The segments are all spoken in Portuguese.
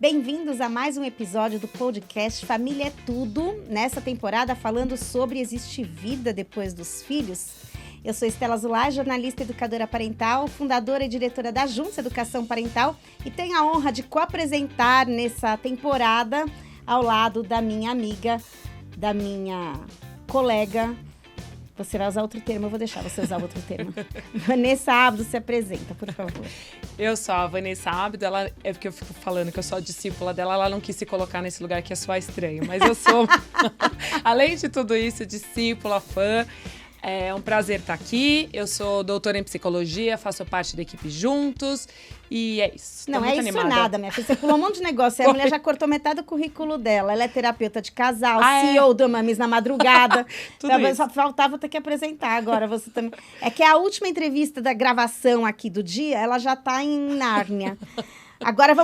Bem-vindos a mais um episódio do podcast Família é Tudo, nessa temporada falando sobre existe vida depois dos filhos. Eu sou Estela Zulay, jornalista e educadora parental, fundadora e diretora da Juntos Educação Parental e tenho a honra de co-apresentar nessa temporada ao lado da minha amiga, da minha colega. Você vai usar outro termo, eu vou deixar você usar outro termo. Vanessa Abdo, se apresenta, por favor. Eu sou a Vanessa Abdo, ela, é porque eu fico falando que eu sou a discípula dela, ela não quis se colocar nesse lugar que é só estranho, mas eu sou, além de tudo isso, discípula, fã. É um prazer estar aqui. Eu sou doutora em psicologia, faço parte da equipe Juntos e é isso. Não é isso animada. Nada, minha filha. Você pulou um monte de negócio. A mulher já cortou metade do currículo dela. Ela é terapeuta de casal, CEO do Mamis na Madrugada. Só faltava ter que apresentar agora. Você também. É que a última entrevista da gravação aqui do dia, ela já está em Nárnia. Agora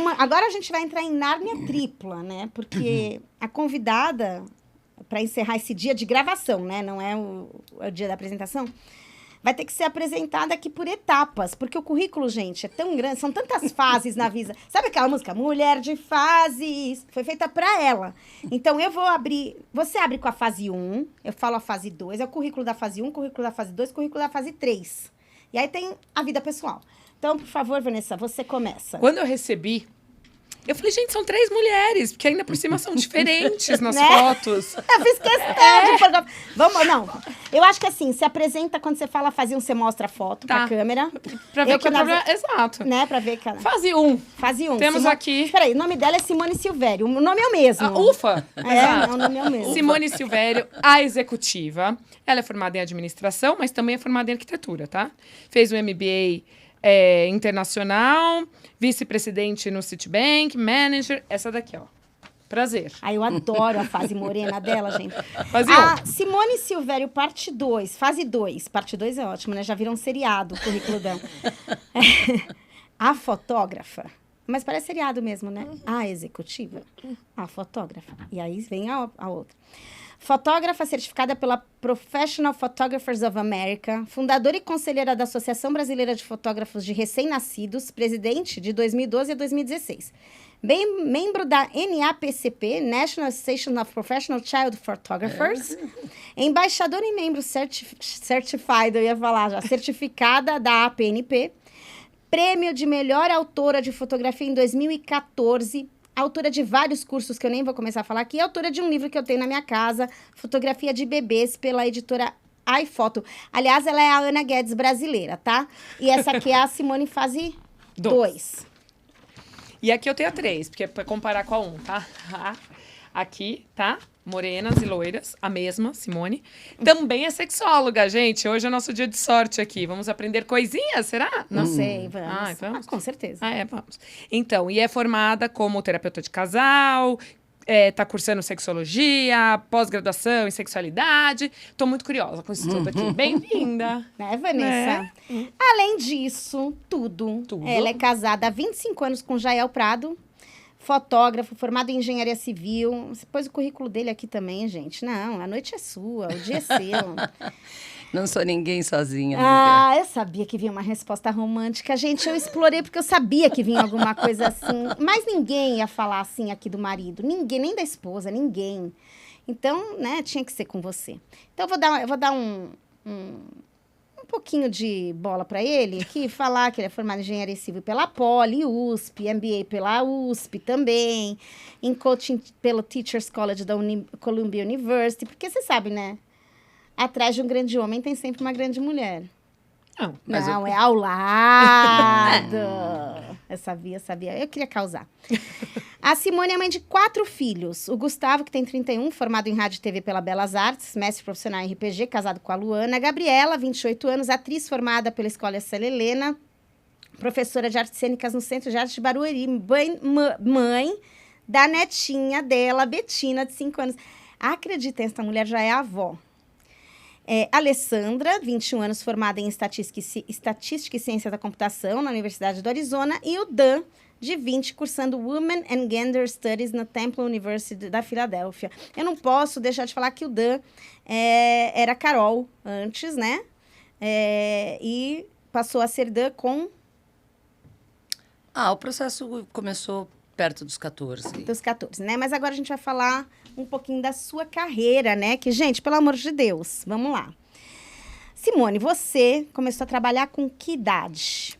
a gente vai entrar em Nárnia tripla, né? Porque a convidada, para encerrar esse dia de gravação, né? Não é o dia da apresentação. Vai ter que ser apresentada aqui por etapas, porque o currículo, gente, é tão grande, são tantas fases na vida. Sabe aquela música? Mulher de fases. Foi feita para ela. Então, eu vou abrir... Você abre com a fase 1, eu falo a fase 2, é o currículo da fase 1, currículo da fase 2, currículo da fase 3. E aí tem a vida pessoal. Então, por favor, Vanessa, você começa. Quando eu recebi... Eu falei, gente, são 3 mulheres, porque ainda por cima são diferentes nas fotos. Eu fiz questão de... Vamos, não. Eu acho que assim, se apresenta quando você fala fase 1, você mostra a foto pra câmera. Pra ver que é problema... Exato. Né, pra ver, cara. Fase 1. Fase 1. Temos aqui... Espera aí, o nome dela é Simone Silvério. O nome é o mesmo. Ufa! É, o nome é o mesmo. Simone Silvério, a executiva. Ela é formada em administração, mas também é formada em arquitetura, tá? Fez o MBA... internacional, vice-presidente no Citibank, manager, essa daqui, ó. Prazer. Eu adoro a fase morena dela, gente. Fase Simone Silvério, parte 2, fase 2. Parte 2 é ótimo, né? Já virou um seriado o currículo dela. A fotógrafa, mas parece seriado mesmo, né? A executiva, a fotógrafa. E aí vem a outra. Fotógrafa certificada pela Professional Photographers of America, fundadora e conselheira da Associação Brasileira de Fotógrafos de Recém-Nascidos, presidente de 2012 a 2016. Membro da NAPCP, National Association of Professional Child Photographers. Embaixadora e membro certified, eu ia falar já, certificada da APNP. Prêmio de melhor autora de fotografia em 2014. Autora de vários cursos que eu nem vou começar a falar aqui. Autora de um livro que eu tenho na minha casa, Fotografia de Bebês, pela editora iPhoto. Aliás, ela é a Ana Guedes brasileira, tá? E essa aqui é a Simone fase 2. E aqui eu tenho a 3, porque é pra comparar com a 1, tá? Aqui, tá? Morenas e loiras, a mesma, Simone. Também é sexóloga, gente. Hoje é o nosso dia de sorte aqui. Vamos aprender coisinhas, será? Não sei, vamos. Vamos? Com certeza. Vamos. Então, e é formada como terapeuta de casal, tá cursando sexologia, pós-graduação em sexualidade. Tô muito curiosa com isso tudo aqui. Bem-vinda. Né, Vanessa? Além disso, tudo. Ela é casada há 25 anos com Jael Prado. Fotógrafo, formado em engenharia civil. Você pôs o currículo dele aqui também, gente. Não, a noite é sua, o dia é seu. Não sou ninguém sozinha, amiga. Eu sabia que vinha uma resposta romântica. Gente, eu explorei porque eu sabia que vinha alguma coisa assim. Mas ninguém ia falar assim aqui do marido. Ninguém, nem da esposa, ninguém. Então, né, tinha que ser com você. Então, eu vou dar um pouquinho de bola para ele aqui, falar que ele é formado em engenharia civil pela Poli, USP, MBA pela USP também, em coaching pelo Teachers College da Columbia University, porque você sabe, né? Atrás de um grande homem tem sempre uma grande mulher. Não, é ao lado. Eu sabia. Eu queria causar. A Simone é mãe de 4 filhos. O Gustavo, que tem 31, formado em rádio e TV pela Belas Artes, mestre profissional em RPG, casado com a Luana. A Gabriela, 28 anos, atriz formada pela Escola Célia Helena, professora de artes cênicas no Centro de Arte de Barueri, mãe da netinha dela, Betina, de 5 anos. Acreditem, essa mulher já é avó. Alessandra, 21 anos, formada em Estatística e Ciência da Computação na Universidade do Arizona. E o Dan, de 20, cursando Women and Gender Studies na Temple University da Filadélfia. Eu não posso deixar de falar que o Dan era Carol antes, né? E passou a ser Dan com... O processo começou Perto dos 14. Dos 14, né? Mas agora a gente vai falar um pouquinho da sua carreira, né? Que, gente, pelo amor de Deus, vamos lá. Simone, você começou a trabalhar com que idade?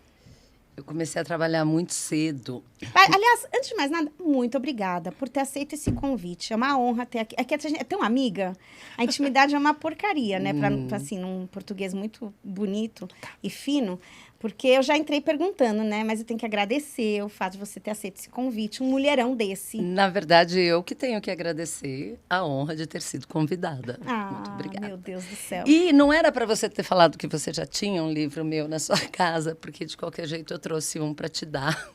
Eu comecei a trabalhar muito cedo. Aliás, antes de mais nada, muito obrigada por ter aceito esse convite. É uma honra ter aqui. Aqui é tão amiga. A intimidade é uma porcaria, né? Assim, num português muito bonito e fino. Porque eu já entrei perguntando, né? Mas eu tenho que agradecer o fato de você ter aceito esse convite. Um mulherão desse. Na verdade, eu que tenho que agradecer a honra de ter sido convidada. Muito obrigada. Meu Deus do céu. E não era para você ter falado que você já tinha um livro meu na sua casa, porque de qualquer jeito eu trouxe um para te dar.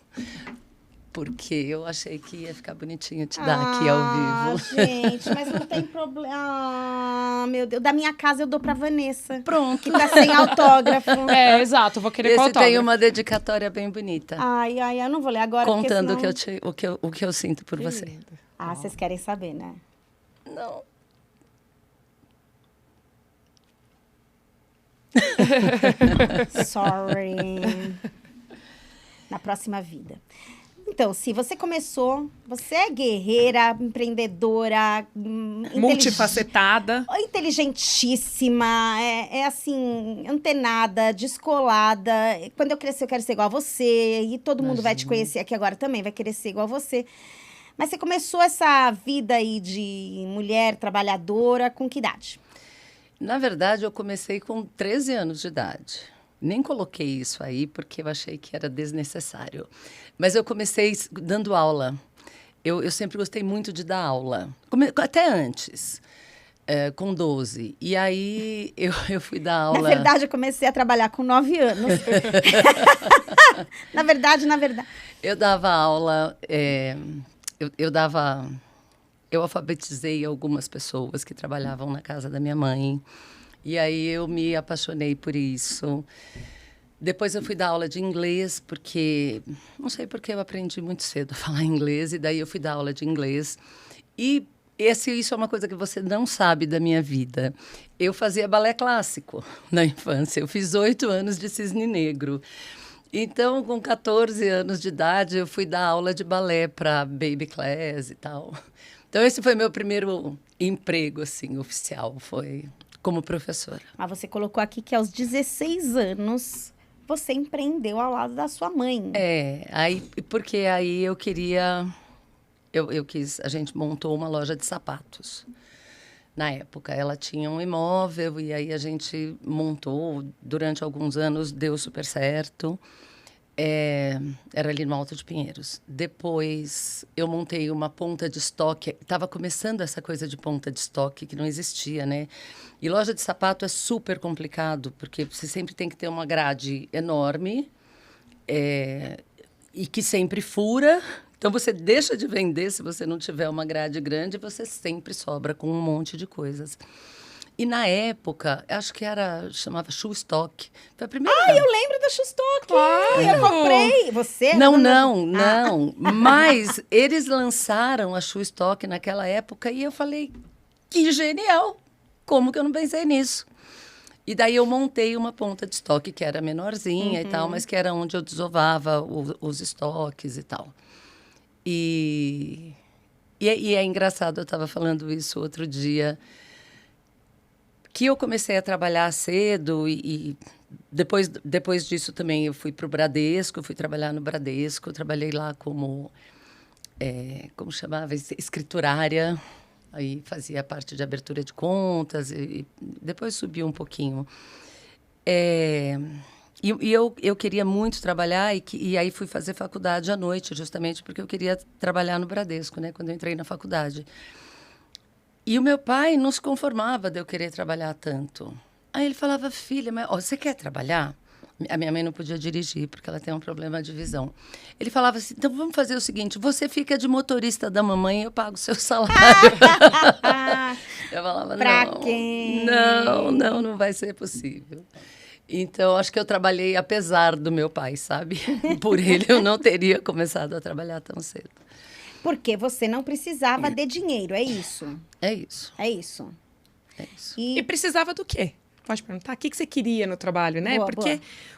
Porque eu achei que ia ficar bonitinho te dar aqui ao vivo. Gente, mas não tem problema. Ah, meu Deus. Da minha casa eu dou pra Vanessa. Pronto. Que tá sem autógrafo. Exato. Eu vou querer Esse com autógrafo. tem uma dedicatória bem bonita. Ai, eu não vou ler agora. Contando senão... o que eu sinto por você. Lindo. Vocês querem saber, né? Não. Sorry. Na próxima vida. Então, se você começou, você é guerreira, empreendedora, Multifacetada. inteligentíssima, é assim, antenada, descolada. Quando eu crescer, eu quero ser igual a você. E todo mundo vai te conhecer aqui agora também, vai querer ser igual a você. Mas você começou essa vida aí de mulher trabalhadora com que idade? Na verdade, eu comecei com 13 anos de idade. Nem coloquei isso aí porque eu achei que era desnecessário. Mas eu comecei dando aula. Eu sempre gostei muito de dar aula. Até antes, com 12. E aí eu fui dar aula... Na verdade, eu comecei a trabalhar com 9 anos. Na verdade. Eu dava aula... Eu alfabetizei algumas pessoas que trabalhavam na casa da minha mãe. E aí eu me apaixonei por isso. Depois eu fui dar aula de inglês, porque... Não sei porque eu aprendi muito cedo a falar inglês. E daí eu fui dar aula de inglês. E isso é uma coisa que você não sabe da minha vida. Eu fazia balé clássico na infância. Eu fiz 8 anos de cisne negro. Então, com 14 anos de idade, eu fui dar aula de balé para baby class e tal. Então, esse foi meu primeiro emprego, assim, oficial, foi como professora. Mas você colocou aqui que aos 16 anos você empreendeu ao lado da sua mãe. Porque aí eu queria... a gente montou uma loja de sapatos. Na época, ela tinha um imóvel e aí a gente montou, durante alguns anos, deu super certo. Era ali no Alto de Pinheiros. Depois, eu montei uma ponta de estoque. Estava começando essa coisa de ponta de estoque, que não existia, né? E loja de sapato é super complicado, porque você sempre tem que ter uma grade enorme e que sempre fura. Então, você deixa de vender se você não tiver uma grade grande, você sempre sobra com um monte de coisas. E na época, acho que chamava Shoe Stock. Foi a primeira. Eu lembro da Shoe Stock. Claro. Eu comprei. Você? Não. Mas eles lançaram a Shoe Stock naquela época e eu falei, que genial! Como que eu não pensei nisso? E daí eu montei uma ponta de estoque que era menorzinha e tal, mas que era onde eu desovava os estoques e tal. E é engraçado, eu estava falando isso outro dia, que eu comecei a trabalhar cedo e depois disso também eu fui para o Bradesco, fui trabalhar no Bradesco, trabalhei lá como chamava? Escriturária, aí fazia parte de abertura de contas e depois subi um pouquinho. E eu queria muito trabalhar e aí fui fazer faculdade à noite, justamente porque eu queria trabalhar no Bradesco, né, quando eu entrei na faculdade. E o meu pai não se conformava de eu querer trabalhar tanto. Aí ele falava, filha, mas, você quer trabalhar? A minha mãe não podia dirigir, porque ela tem um problema de visão. Ele falava assim, então vamos fazer o seguinte, você fica de motorista da mamãe e eu pago o seu salário. Eu falava, não vai ser possível. Então, acho que eu trabalhei apesar do meu pai, sabe? Por ele, eu não teria começado a trabalhar tão cedo. Porque você não precisava de dinheiro, é isso? É isso. É isso. E precisava do quê? pode perguntar, o que você queria no trabalho, né? Boa,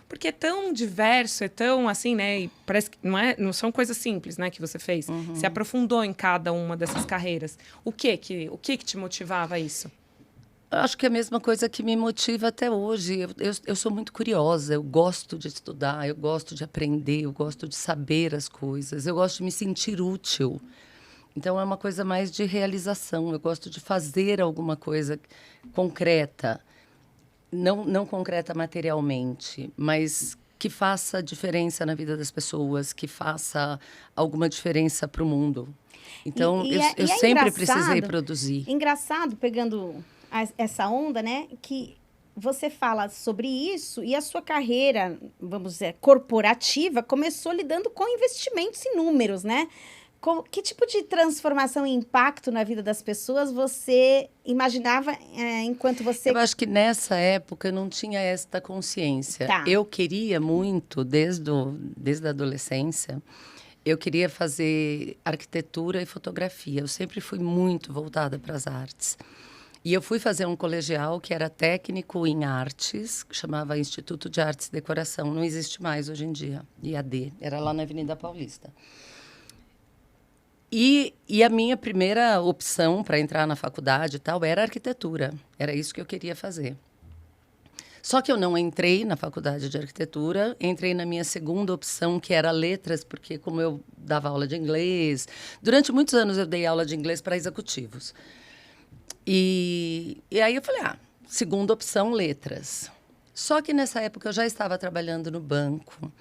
porque é tão diverso, é tão assim, né? E parece que não são coisas simples, né, que você fez. Você aprofundou em cada uma dessas carreiras. O que te motivava a isso? Eu acho que é a mesma coisa que me motiva até hoje. Eu sou muito curiosa, eu gosto de estudar, eu gosto de aprender, eu gosto de saber as coisas, eu gosto de me sentir útil. Então, é uma coisa mais de realização. Eu gosto de fazer alguma coisa concreta. Não concreta materialmente, mas que faça diferença na vida das pessoas, que faça alguma diferença para o mundo. Então, eu sempre precisei produzir. Engraçado, pegando essa onda, né? Que você fala sobre isso e a sua carreira, vamos dizer, corporativa, começou lidando com investimentos em números, né? Que tipo de transformação e impacto na vida das pessoas você imaginava enquanto você... Eu acho que nessa época eu não tinha esta consciência. Tá. Eu queria muito, desde a adolescência, eu queria fazer arquitetura e fotografia. Eu sempre fui muito voltada para as artes. E eu fui fazer um colegial que era técnico em artes, que chamava Instituto de Artes e Decoração. Não existe mais hoje em dia, IAD. Era lá na Avenida Paulista. E a minha primeira opção para entrar na faculdade e tal era arquitetura. Era isso que eu queria fazer. Só que eu não entrei na faculdade de arquitetura, entrei na minha segunda opção, que era letras, porque como eu dava aula de inglês... Durante muitos anos eu dei aula de inglês para executivos. E aí eu falei, segunda opção, letras. Só que nessa época eu já estava trabalhando no banco.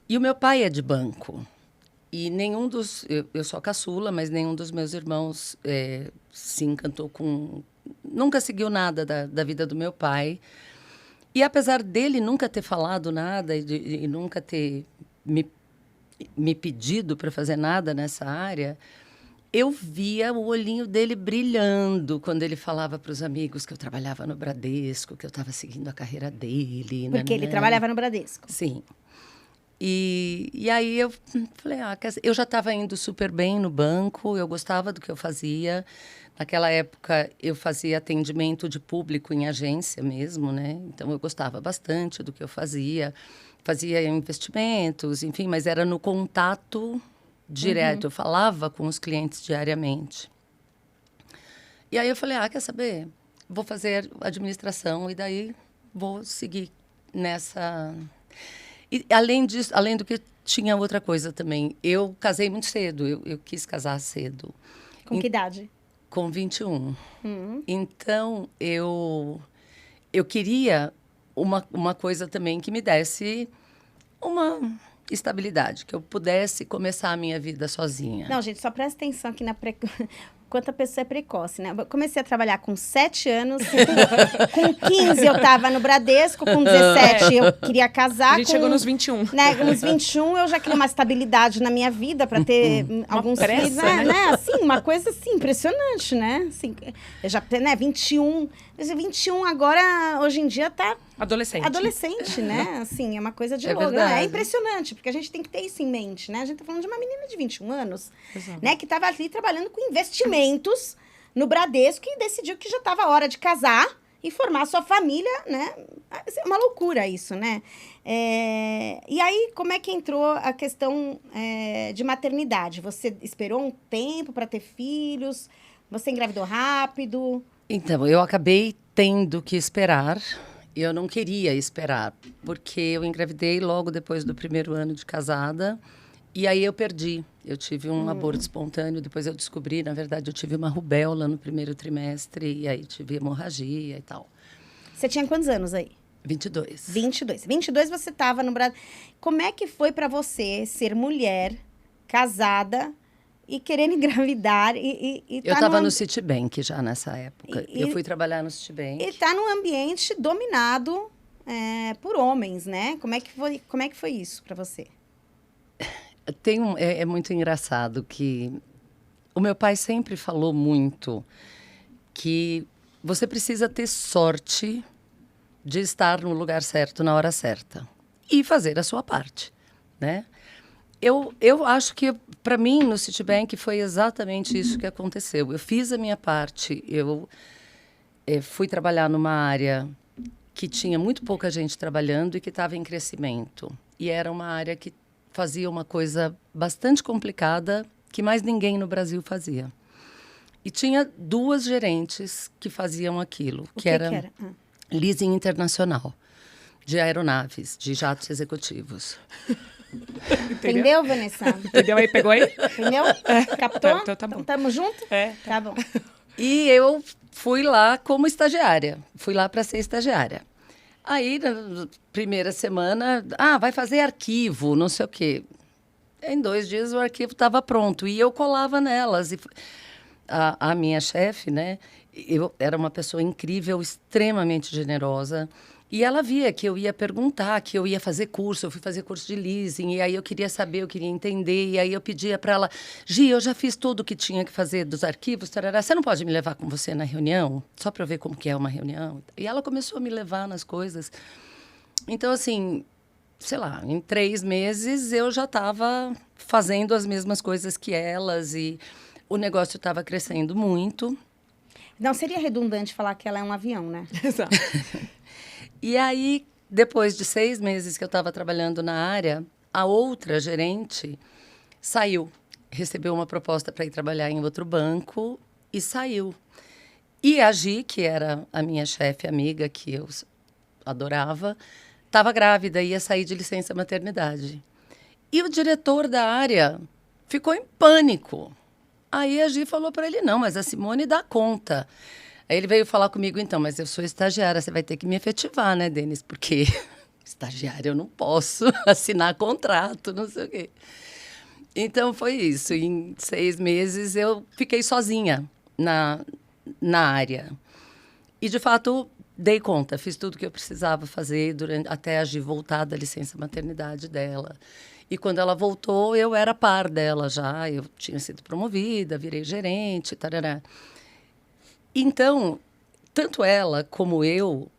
E o meu pai é de banco. E nenhum dos... Eu sou a caçula, mas nenhum dos meus irmãos se encantou com... Nunca seguiu nada da vida do meu pai. E apesar dele nunca ter falado nada e nunca ter me pedido para fazer nada nessa área, eu via o olhinho dele brilhando quando ele falava para os amigos que eu trabalhava no Bradesco, que eu estava seguindo a carreira dele. Porque ele trabalhava no Bradesco. Sim. E aí eu falei, eu já estava indo super bem no banco, eu gostava do que eu fazia. Naquela época, eu fazia atendimento de público em agência mesmo, né? Então, eu gostava bastante do que eu fazia. Fazia investimentos, enfim, mas era no contato direto. Eu falava com os clientes diariamente. E aí eu falei, quer saber? Vou fazer administração e daí vou seguir nessa... E, além disso, além do que tinha outra coisa também. Eu casei muito cedo, eu quis casar cedo. Com que idade? Com 21. Então, eu queria uma coisa também que me desse uma estabilidade, que eu pudesse começar a minha vida sozinha. Não, gente, só presta atenção aqui quanto a pessoa é precoce, né? Eu comecei a trabalhar com 7 anos, com 15 eu estava no Bradesco, com 17 eu queria casar. A gente chegou nos 21. Né, nos 21 eu já queria uma estabilidade na minha vida para ter alguns pressa, filhos, né? Assim, uma coisa assim, impressionante, né? Assim, eu já, né, 21 agora, hoje em dia, tá... Adolescente, né? Assim, é uma coisa de louco. É impressionante, porque a gente tem que ter isso em mente, né? A gente tá falando de uma menina de 21 anos, né? Que tava ali trabalhando com investimentos no Bradesco e decidiu que já tava a hora de casar e formar sua família, né? É uma loucura isso, né? E aí, como é que entrou a questão de maternidade? Você esperou um tempo para ter filhos? Você engravidou rápido? Então, eu acabei tendo que esperar. Eu não queria esperar, porque eu engravidei logo depois do primeiro ano de casada. E aí eu perdi. Eu tive um aborto espontâneo. Depois eu descobri, na verdade, eu tive uma rubéola no primeiro trimestre. E aí tive hemorragia e tal. Você tinha quantos anos aí? 22. 22 você estava no Brasil. Como é que foi para você ser mulher, casada e querendo engravidar? Eu estava no Citibank já nessa época. Eu fui trabalhar no Citibank. E tá num ambiente dominado por homens, né? Como é que foi isso para você? É muito engraçado que o meu pai sempre falou muito que você precisa ter sorte de estar no lugar certo na hora certa e fazer a sua parte, né? Eu acho que, para mim, no Citibank, foi exatamente isso que aconteceu. Eu fiz a minha parte, eu fui trabalhar numa área que tinha muito pouca gente trabalhando e que estava em crescimento. E era uma área que fazia uma coisa bastante complicada que mais ninguém no Brasil fazia. E tinha 2 gerentes que faziam aquilo, que era leasing internacional de aeronaves, de jatos executivos. Entendeu, Vanessa? Entendeu aí? Pegou aí? Entendeu? Captou? Então tá bom. Então, tamo junto? Tá bom. E eu fui lá como estagiária. Fui lá para ser estagiária. Aí, na primeira semana, vai fazer arquivo, não sei o quê. Em 2 dias o arquivo estava pronto e eu colava nelas. E a minha chefe, né, eu era uma pessoa incrível, extremamente generosa. E ela via que eu ia perguntar, que eu ia fazer curso, eu fui fazer curso de leasing, e aí eu queria saber, eu queria entender, e aí eu pedia para ela, Gi, eu já fiz tudo o que tinha que fazer dos arquivos, tarará, você não pode me levar com você na reunião? Só para eu ver como que é uma reunião? E ela começou a me levar nas coisas. Então, assim, sei lá, em 3 meses eu já estava fazendo as mesmas coisas que elas, e o negócio estava crescendo muito. Não seria redundante falar que ela é um avião, né? Exato. E aí, depois de 6 meses que eu estava trabalhando na área, a outra gerente saiu. Recebeu uma proposta para ir trabalhar em outro banco e saiu. E a Gi, que era a minha chefe amiga, que eu adorava, estava grávida e ia sair de licença maternidade. E o diretor da área ficou em pânico. Aí a Gi falou para ele, não, mas a Simone dá conta. Aí ele veio falar comigo, então, mas eu sou estagiária, você vai ter que me efetivar, né, Denis? Porque estagiária eu não posso assinar contrato, não sei o quê. Então, foi isso. Em 6 meses, eu fiquei sozinha na área. E, de fato, dei conta, fiz tudo o que eu precisava fazer até a Gi voltar da licença maternidade dela. E quando ela voltou, eu era par dela já, eu tinha sido promovida, virei gerente, tarará. Então, tanto ela como eu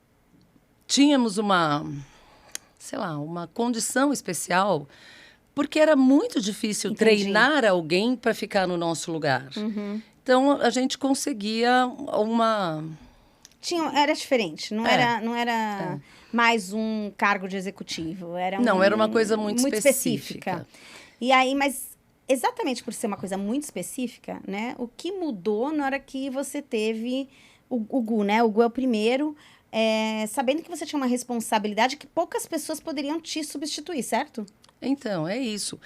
tínhamos uma condição especial, porque era muito difícil treinar alguém para ficar no nosso lugar. Uhum. Então, a gente conseguia uma... Era diferente, não era mais um cargo de executivo. Era uma coisa muito específica. E aí, mas exatamente por ser uma coisa muito específica, né? O que mudou na hora que você teve o Gu, né? O Gu é o primeiro, sabendo que você tinha uma responsabilidade que poucas pessoas poderiam te substituir, certo? Então, é isso.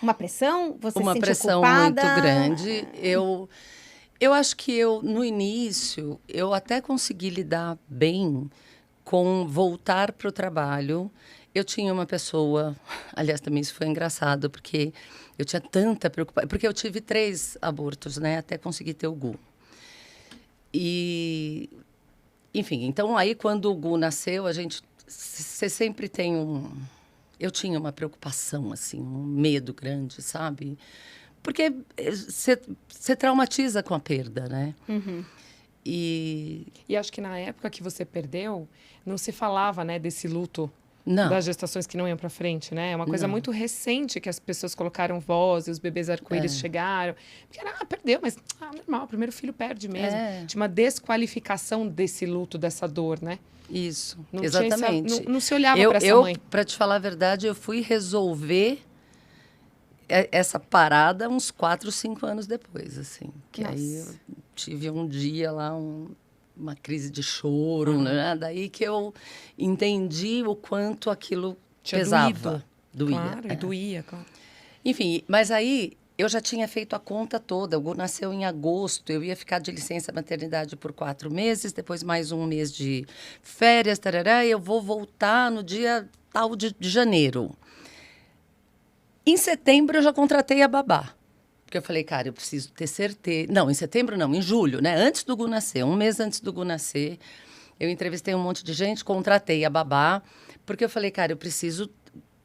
Uma pressão? Você se sentiu pressão culpada? Muito grande. Eu acho que no início, eu até consegui lidar bem com voltar para o trabalho. Eu tinha uma pessoa, aliás, também isso foi engraçado, porque eu tinha tanta preocupação, porque eu tive 3 abortos, né, até conseguir ter o Gu. E, enfim, então aí quando o Gu nasceu, você sempre tem eu tinha uma preocupação, assim, um medo grande, sabe? Porque você traumatiza com a perda, né? Uhum. E acho que na época que você perdeu, não se falava, né, desse luto Não. das gestações que não iam para frente, né? É uma coisa muito recente que as pessoas colocaram voz e os bebês arco-íris chegaram. Porque era, perdeu, mas normal, o primeiro filho perde mesmo. Tinha uma desqualificação desse luto, dessa dor, né? Isso, não exatamente. Não se olhava para essa mãe. Para te falar a verdade, eu fui resolver essa parada uns 4, 5 anos depois, assim. Que aí eu tive um dia lá, uma crise de choro, né? Daí que eu entendi o quanto aquilo pesava. Doía. Claro, doía, claro. Enfim, mas aí eu já tinha feito a conta toda. O Gu nasceu em agosto, eu ia ficar de licença maternidade por 4 meses, depois mais 1 mês de férias, tarará, e eu vou voltar no dia tal de janeiro. Em setembro, eu já contratei a babá. Porque eu falei, cara, eu preciso ter certeza... Não, em setembro não, em julho, né? Antes do Gu nascer, 1 mês antes do Gu nascer, eu entrevistei um monte de gente, contratei a babá, porque eu falei, cara, eu preciso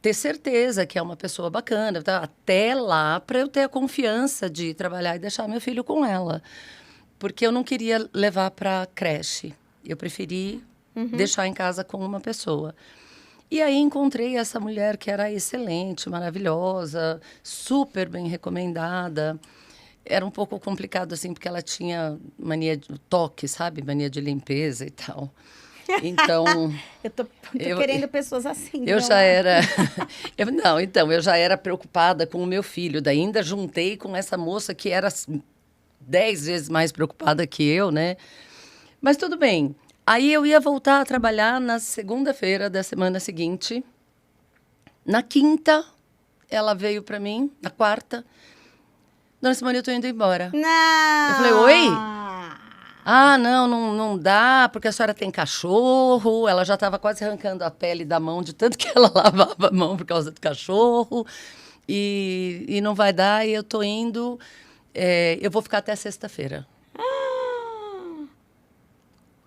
ter certeza que é uma pessoa bacana, tá? Até lá, para eu ter a confiança de trabalhar e deixar meu filho com ela. Porque eu não queria levar para creche. Eu preferi deixar em casa com uma pessoa. E aí encontrei essa mulher que era excelente, maravilhosa, super bem recomendada. era um pouco complicado, assim, porque ela tinha mania de toque, sabe? Mania de limpeza e tal. Então... Eu tô querendo pessoas assim. Eu já era... eu já era preocupada com o meu filho. Daí ainda juntei com essa moça que era 10 vezes mais preocupada que eu, né? Mas tudo bem. Aí eu ia voltar a trabalhar na segunda-feira da semana seguinte. Na quinta, ela veio para mim, na quarta. Dona Simone, eu tô indo embora. Não! Eu falei, oi? Ah, não dá, porque a senhora tem cachorro. Ela já estava quase arrancando a pele da mão, de tanto que ela lavava a mão por causa do cachorro. E não vai dar, e eu tô indo. Eu vou ficar até sexta-feira.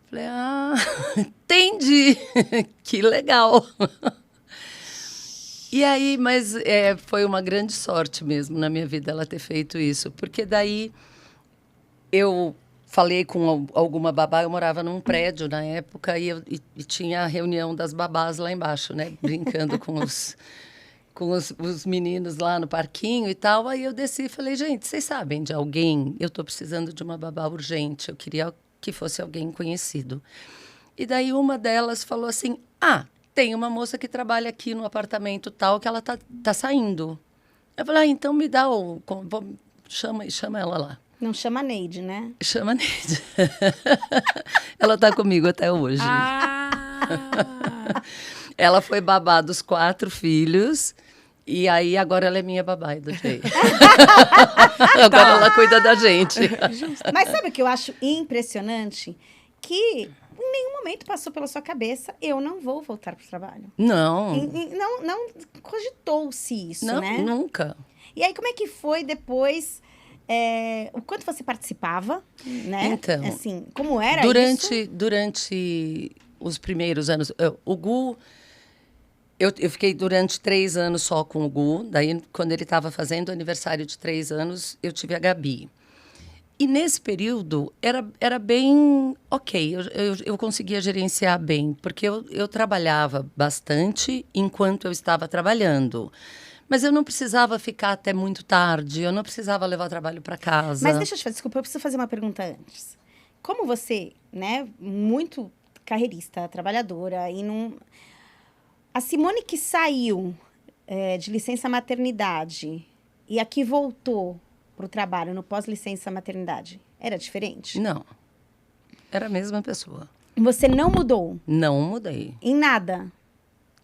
Falei, entendi. Que legal. E aí, mas foi uma grande sorte mesmo na minha vida ela ter feito isso. Porque daí eu falei com alguma babá, eu morava num prédio na época e tinha a reunião das babás lá embaixo, né? Brincando com os meninos lá no parquinho e tal. Aí eu desci e falei, gente, vocês sabem de alguém? Eu estou precisando de uma babá urgente. Eu queria que fosse alguém conhecido. E daí uma delas falou assim, tem uma moça que trabalha aqui no apartamento tal, que ela tá saindo. Eu falei, então me dá chama ela lá. Não chama Neide, né? Chama Neide. Ela tá comigo até hoje. Ela foi babá dos 4 filhos. E aí, agora ela é minha babá, do jeito. Agora ela cuida da gente. Mas sabe o que eu acho impressionante? Que em nenhum momento passou pela sua cabeça, eu não vou voltar para o trabalho. Não. Não cogitou-se isso, não, né? Nunca. E aí, como é que foi depois... o quanto você participava, né? Então, assim, como era isso? Durante os primeiros anos, o Gu, eu fiquei durante 3 anos só com o Gu. Daí, quando ele estava fazendo aniversário de 3 anos, eu tive a Gabi. E nesse período, era bem ok. Eu conseguia gerenciar bem, porque eu trabalhava bastante enquanto eu estava trabalhando. Mas eu não precisava ficar até muito tarde, eu não precisava levar trabalho para casa. Mas deixa eu te fazer, desculpa, eu preciso fazer uma pergunta antes. Como você, né, muito carreirista, trabalhadora, e não... A Simone que saiu de licença maternidade e aqui voltou para o trabalho no pós-licença maternidade, era diferente? Não. Era a mesma pessoa. Você não mudou? Não mudei. Em nada?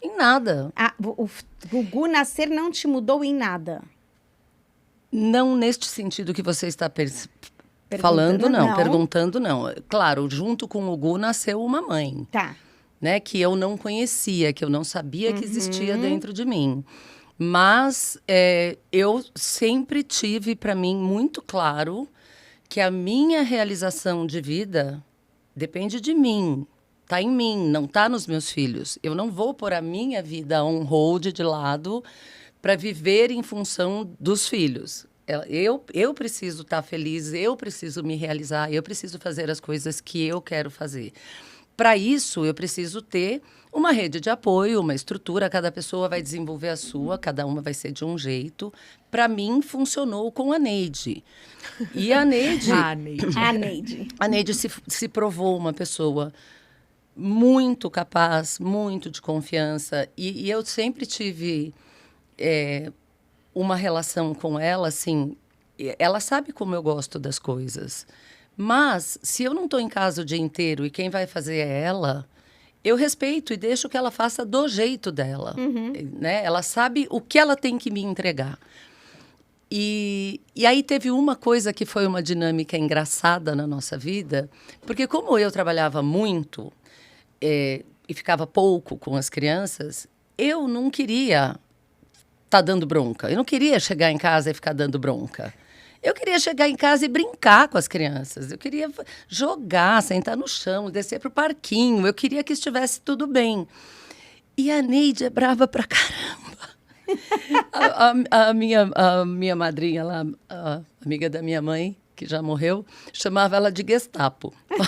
Em nada. O Gu nascer não te mudou em nada? Não neste sentido que você está falando, não. Perguntando, não. Claro, junto com o Gu nasceu uma mãe. Tá. Né, que eu não conhecia, que eu não sabia que existia dentro de mim. Mas eu sempre tive para mim muito claro que a minha realização de vida depende de mim. Está em mim, não está nos meus filhos. Eu não vou pôr a minha vida on hold de lado para viver em função dos filhos. Eu preciso estar feliz, eu preciso me realizar, eu preciso fazer as coisas que eu quero fazer. Para isso, eu preciso ter uma rede de apoio, uma estrutura. Cada pessoa vai desenvolver a sua, cada uma vai ser de um jeito. Para mim, funcionou com a Neide. E a Neide... A Neide se provou uma pessoa muito capaz, muito de confiança. E eu sempre tive uma relação com ela, assim... Ela sabe como eu gosto das coisas. Mas, se eu não estou em casa o dia inteiro e quem vai fazer é ela, eu respeito e deixo que ela faça do jeito dela. Né? Ela sabe o que ela tem que me entregar. E aí teve uma coisa que foi uma dinâmica engraçada na nossa vida, porque como eu trabalhava muito e ficava pouco com as crianças, eu não queria estar dando bronca. Eu não queria chegar em casa e ficar dando bronca. Eu queria chegar em casa e brincar com as crianças. Eu queria jogar, sentar no chão, descer para o parquinho. Eu queria que estivesse tudo bem. E a Neide é brava pra caramba. A minha madrinha lá, a amiga da minha mãe, que já morreu, chamava ela de Gestapo. Meu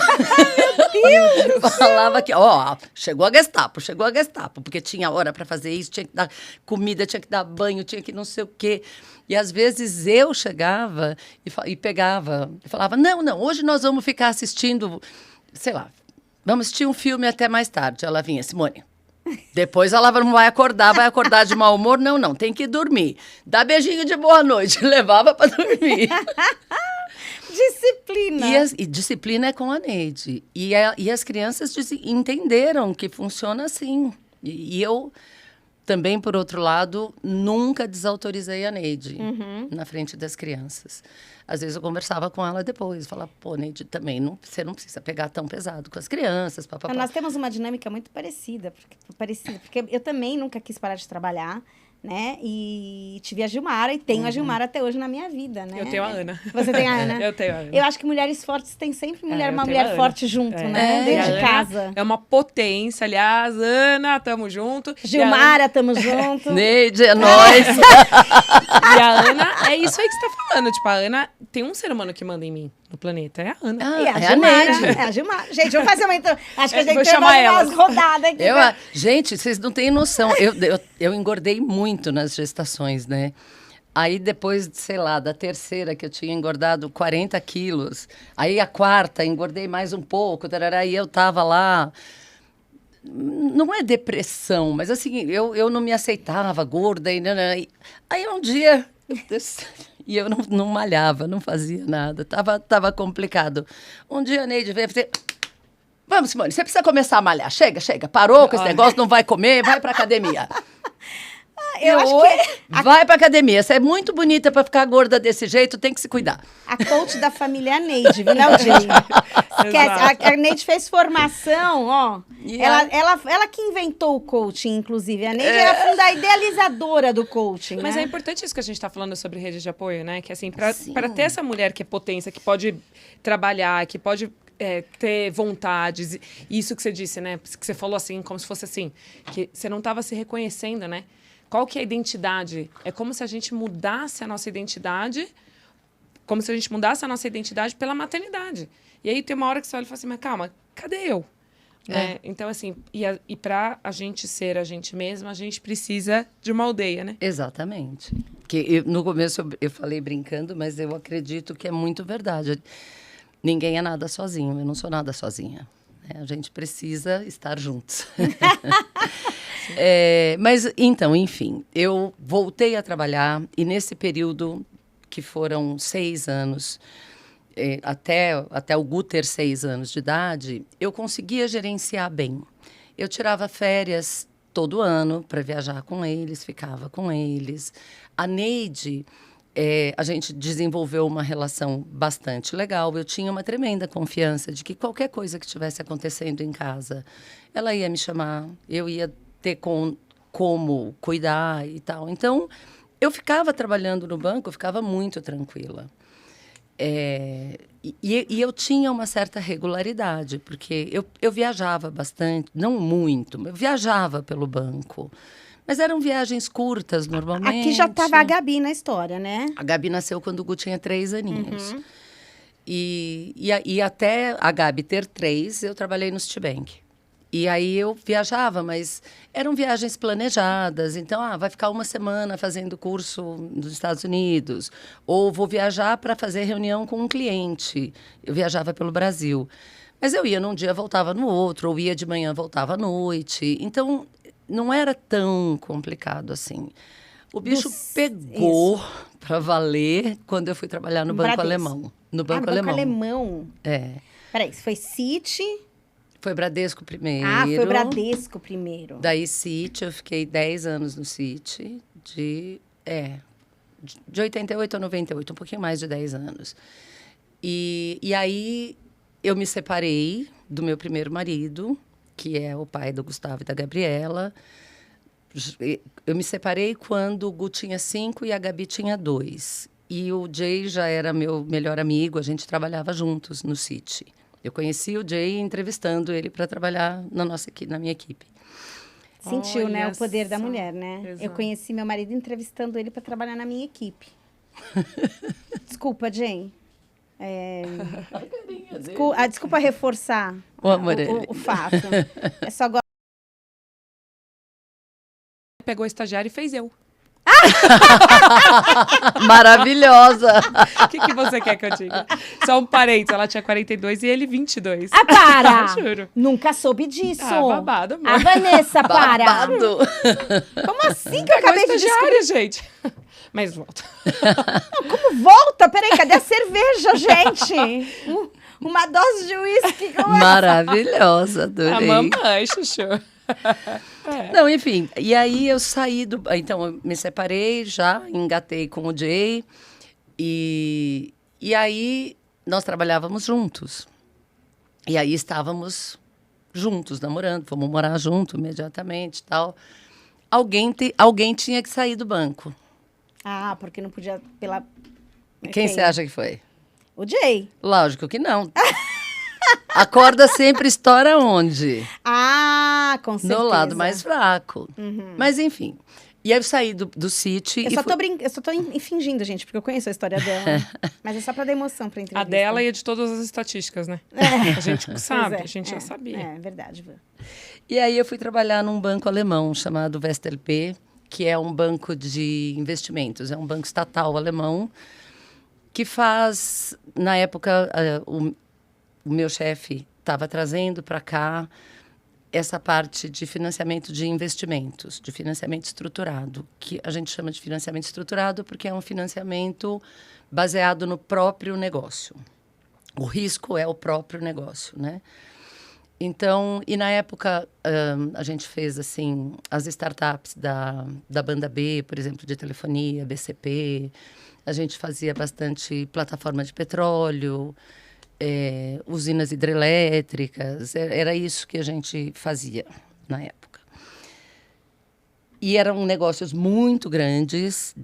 Deus! Falava que, ó, chegou a Gestapo, porque tinha hora para fazer isso, tinha que dar comida, tinha que dar banho, tinha que não sei o quê. E às vezes eu chegava e pegava, e falava, não, hoje nós vamos ficar assistindo, sei lá, vamos assistir um filme até mais tarde. Ela vinha, Simone, depois ela não vai acordar de mau humor, não, tem que dormir. Dá beijinho de boa noite, levava para dormir. Disciplina. E disciplina é com a Neide. E as crianças entenderam que funciona assim. E eu também, por outro lado, nunca desautorizei a Neide na frente das crianças. Às vezes eu conversava com ela depois, falava, pô, Neide, também você não precisa pegar tão pesado com as crianças, papapá. Nós temos uma dinâmica muito parecida, porque eu também nunca quis parar de trabalhar, né? E tive a Gilmara e tenho a Gilmara até hoje na minha vida, né? Eu tenho a Ana. Você tem a Ana? Eu tenho a Ana. Eu acho que mulheres fortes têm sempre uma eu tenho mulher a forte junto, né? Dentro de casa. É uma potência, aliás. Ana, tamo junto. Gilmara, tamo junto. Neide, é nóis. E a Ana, é isso aí que você tá falando. Tipo, a Ana tem um ser humano que manda em mim no planeta. É a Ana. E é a a Gilmara. Neide. É a Gilmara. Gente, vamos fazer uma... Acho que a gente vou tem chamar que elas. umas rodadas aqui. Gente, vocês não têm noção. Eu engordei muito nas gestações, né? Aí depois, sei lá, da terceira que eu tinha engordado 40 quilos. Aí a quarta, engordei mais um pouco. Tarará, e eu tava lá... Não é depressão, mas assim, eu não me aceitava gorda. Aí um dia... E eu não malhava, não fazia nada. Tava complicado. Um dia a Neide veio e falou, vamos, Simone, você precisa começar a malhar. Chega. Parou com esse negócio, não vai comer, vai pra academia. Eu acho que... Vai pra academia. Você é muito bonita pra ficar gorda desse jeito, tem que se cuidar. A coach da família é a Neide, viu, né, Jane? Esquece, a Neide fez formação, ó. Ela que inventou o coaching, inclusive. A Neide é a idealizadora do coaching, Mas né? é importante isso que a gente tá falando sobre rede de apoio, né? Que assim, pra ter essa mulher que é potência, que pode trabalhar, que pode... ter vontades, isso que você disse, né? Que você falou assim, como se fosse assim, que você não estava se reconhecendo, né? Qual que é a identidade? É como se a gente mudasse a nossa identidade, pela maternidade. E aí tem uma hora que você olha e fala assim, mas calma, cadê eu? Então, assim, e para a gente ser a gente mesma, a gente precisa de uma aldeia, né? Exatamente. Que no começo eu falei brincando, mas eu acredito que é muito verdade. Ninguém é nada sozinho, eu não sou nada sozinha. Né? A gente precisa estar juntos. Mas, então, enfim, eu voltei a trabalhar e nesse período, que foram 6 anos, até o Gu ter 6 anos de idade, eu conseguia gerenciar bem. Eu tirava férias todo ano para viajar com eles, ficava com eles. A Neide... a gente desenvolveu uma relação bastante legal. Eu tinha uma tremenda confiança de que qualquer coisa que estivesse acontecendo em casa, ela ia me chamar, eu ia ter como cuidar e tal. Então, eu ficava trabalhando no banco, eu ficava muito tranquila. E eu tinha uma certa regularidade, porque eu viajava bastante, não muito, mas eu viajava pelo banco. Mas eram viagens curtas, normalmente. Aqui já estava a Gabi na história, né? A Gabi nasceu quando o Gu tinha 3 aninhos. E até a Gabi ter 3, eu trabalhei no Citibank. E aí eu viajava, mas eram viagens planejadas. Então, vai ficar uma semana fazendo curso nos Estados Unidos. Ou vou viajar para fazer reunião com um cliente. Eu viajava pelo Brasil. Mas eu ia num dia, voltava no outro. Ou ia de manhã, voltava à noite. Então... não era tão complicado assim. O bicho pegou para valer quando eu fui trabalhar no Banco Alemão. No Banco Alemão. Banco Alemão. Peraí, foi Citi? Foi Bradesco primeiro. Foi Bradesco primeiro. Daí Citi, eu fiquei 10 anos no Citi, de 88 a 98, um pouquinho mais de 10 anos. E aí eu me separei do meu primeiro marido, que é o pai do Gustavo e da Gabriela. Eu me separei quando o Gu tinha 5 e a Gabi tinha 2. E o Jay já era meu melhor amigo, a gente trabalhava juntos no Citi. Eu conheci o Jay entrevistando ele para trabalhar na minha equipe. Sentiu, Olha né, o poder da só. mulher, né? Exato. Eu conheci meu marido entrevistando ele para trabalhar na minha equipe. Desculpa, Jay. Desculpa reforçar o fato. É só agora. Pegou o estagiário e fez eu. Maravilhosa! O que você quer que eu diga? Só um parênteses, ela tinha 42 e ele 22. Ah, para! Juro. Nunca soube disso. Babado, amor. A Vanessa, para! Babado. Como assim que eu acabei de descobrir? gente. Mas volta. Não, como volta? Peraí, cadê a cerveja, gente? Uma dose de uísque. Maravilhosa, adorei. A mamãe, chuchu. Não, enfim, e aí eu saí do... Então, eu me separei já, engatei com o Jay, e aí nós trabalhávamos juntos. E aí estávamos juntos, namorando, fomos morar junto imediatamente e tal. Alguém tinha que sair do banco. Ah, porque não podia pela... Quem você acha que foi? O Jay. Lógico que não. A corda sempre estoura onde? Ah, com certeza. No lado mais fraco. Uhum. Mas, enfim. E aí eu saí do City. Eu só tô fingindo, gente, porque eu conheço a história dela. Mas é só pra dar emoção pra entrevista. A dela e a de todas as estatísticas, né? A gente sabe, a gente já sabia. É verdade. E aí eu fui trabalhar num banco alemão chamado WestLP, que é um banco de investimentos. É um banco estatal alemão que faz, na época, o meu chefe estava trazendo para cá essa parte de financiamento de investimentos, de financiamento estruturado, que a gente chama de financiamento estruturado porque é um financiamento baseado no próprio negócio. O risco é o próprio negócio, né? Então, e na época a gente fez assim as startups da banda B, por exemplo, de telefonia, BCP. A gente fazia bastante plataforma de petróleo, usinas hidrelétricas, era isso que a gente fazia na época. E eram negócios muito grandes,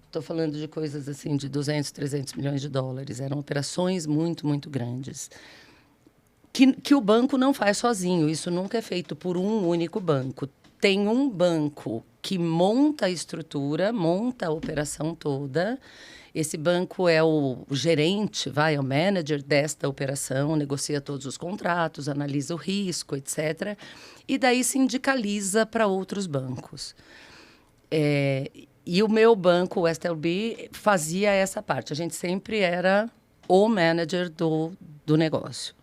estou falando de coisas assim de 200, 300 milhões de dólares, eram operações muito, muito grandes. Que o banco não faz sozinho, isso nunca é feito por um único banco. Tem um banco que monta a estrutura, monta a operação toda. Esse banco é o gerente, é o manager desta operação, negocia todos os contratos, analisa o risco, etc. E daí sindicaliza para outros bancos. E o meu banco, o WestLB, fazia essa parte. A gente sempre era o manager do negócio.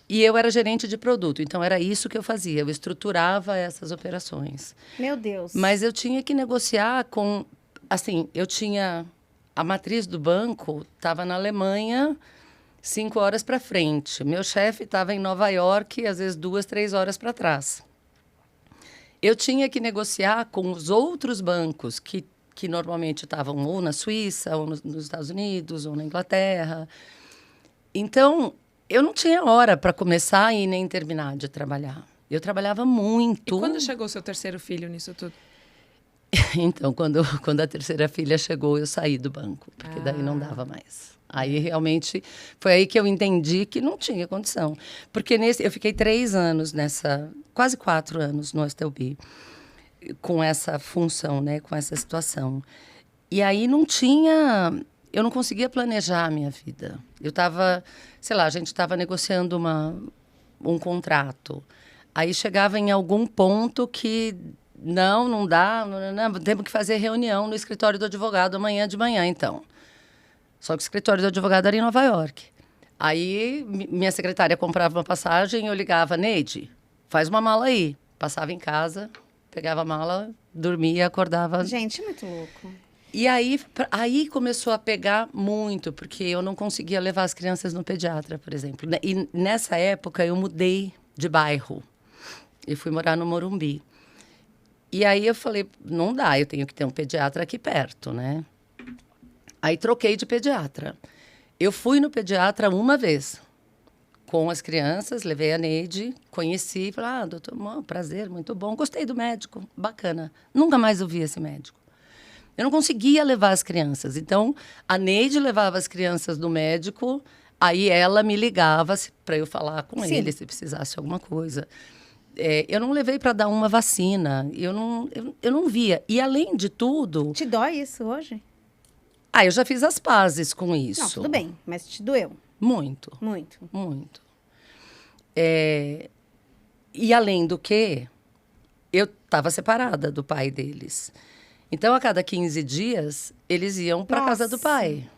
E eu era gerente de produto, então era isso que eu fazia. Eu estruturava essas operações. Meu Deus. Mas eu tinha que negociar com... Assim, eu tinha... A matriz do banco estava na Alemanha, 5 horas para frente. Meu chefe estava em Nova York, às vezes 2, 3 horas para trás. Eu tinha que negociar com os outros bancos que normalmente estavam ou na Suíça, ou nos Estados Unidos, ou na Inglaterra. Então... Eu não tinha hora para começar e nem terminar de trabalhar. Eu trabalhava muito. E quando chegou o seu terceiro filho nisso tudo? Então, quando a terceira filha chegou, eu saí do banco, porque daí não dava mais. Aí, realmente, foi aí que eu entendi que não tinha condição. Porque eu fiquei 3 anos quase 4 anos no WestLB, com essa função, né, com essa situação. E aí eu não conseguia planejar a minha vida. Eu estava, sei lá, a gente estava negociando um contrato. Aí chegava em algum ponto que não dá, temos que fazer reunião no escritório do advogado amanhã de manhã, então. Só que o escritório do advogado era em Nova York. Aí minha secretária comprava uma passagem e eu ligava, Neide, faz uma mala aí. Passava em casa, pegava a mala, dormia, acordava. Gente, muito louco. E aí começou a pegar muito, porque eu não conseguia levar as crianças no pediatra, por exemplo. E nessa época eu mudei de bairro e fui morar no Morumbi. E aí eu falei, não dá, eu tenho que ter um pediatra aqui perto, né? Aí troquei de pediatra. Eu fui no pediatra uma vez com as crianças, levei a Neide, conheci, falei, doutor, prazer, muito bom, gostei do médico, bacana. Nunca mais ouvi esse médico. Eu não conseguia levar as crianças. Então, a Neide levava as crianças no médico, aí ela me ligava para eu falar com ele, se precisasse alguma coisa. Eu não levei para dar uma vacina, eu não via. E, além de tudo... Te dói isso hoje? Eu já fiz as pazes com isso. Não, tudo bem, mas te doeu. Muito, Muito. muito. E além do que, eu estava separada do pai deles. Então, a cada 15 dias, eles iam para casa do pai.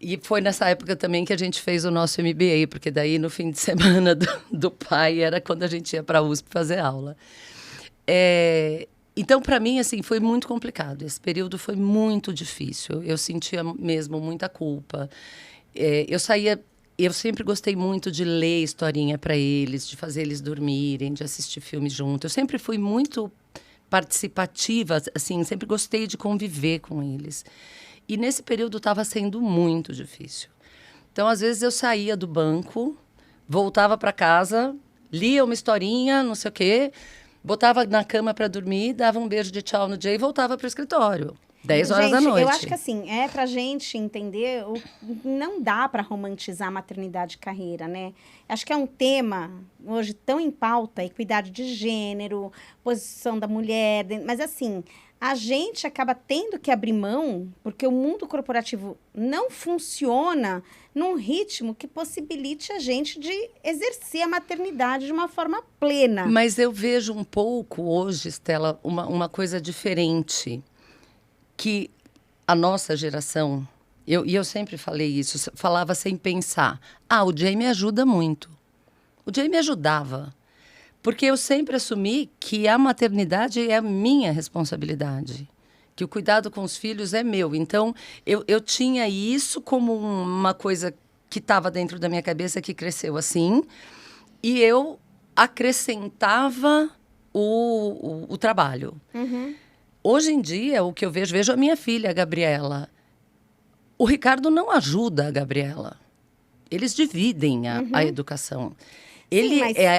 E foi nessa época também que a gente fez o nosso MBA, porque daí no fim de semana do pai era quando a gente ia para a USP fazer aula. Então, para mim, assim, foi muito complicado. Esse período foi muito difícil. Eu sentia mesmo muita culpa. Eu sempre gostei muito de ler historinha para eles, de fazer eles dormirem, de assistir filmes juntos. Eu sempre fui muito participativa, assim, sempre gostei de conviver com eles. E nesse período estava sendo muito difícil. Então, às vezes, eu saía do banco, voltava para casa, lia uma historinha, não sei o quê, botava na cama para dormir, dava um beijo de tchau no Jay e voltava para o escritório. 10 horas da noite. Eu acho que assim, pra gente entender, não dá para romantizar maternidade e carreira, né? Acho que é um tema hoje tão em pauta, equidade de gênero, posição da mulher, mas assim, a gente acaba tendo que abrir mão, porque o mundo corporativo não funciona num ritmo que possibilite a gente de exercer a maternidade de uma forma plena. Mas eu vejo um pouco hoje, Stella, uma coisa diferente, que a nossa geração, e eu sempre falei isso, falava sem pensar. O Jay me ajuda muito. O Jay me ajudava. Porque eu sempre assumi que a maternidade é a minha responsabilidade. Que o cuidado com os filhos é meu. Então, eu tinha isso como uma coisa que estava dentro da minha cabeça, que cresceu assim. E eu acrescentava o trabalho. Uhum. Hoje em dia, o que eu vejo a minha filha, a Gabriela. O Ricardo não ajuda a Gabriela. Eles dividem a educação.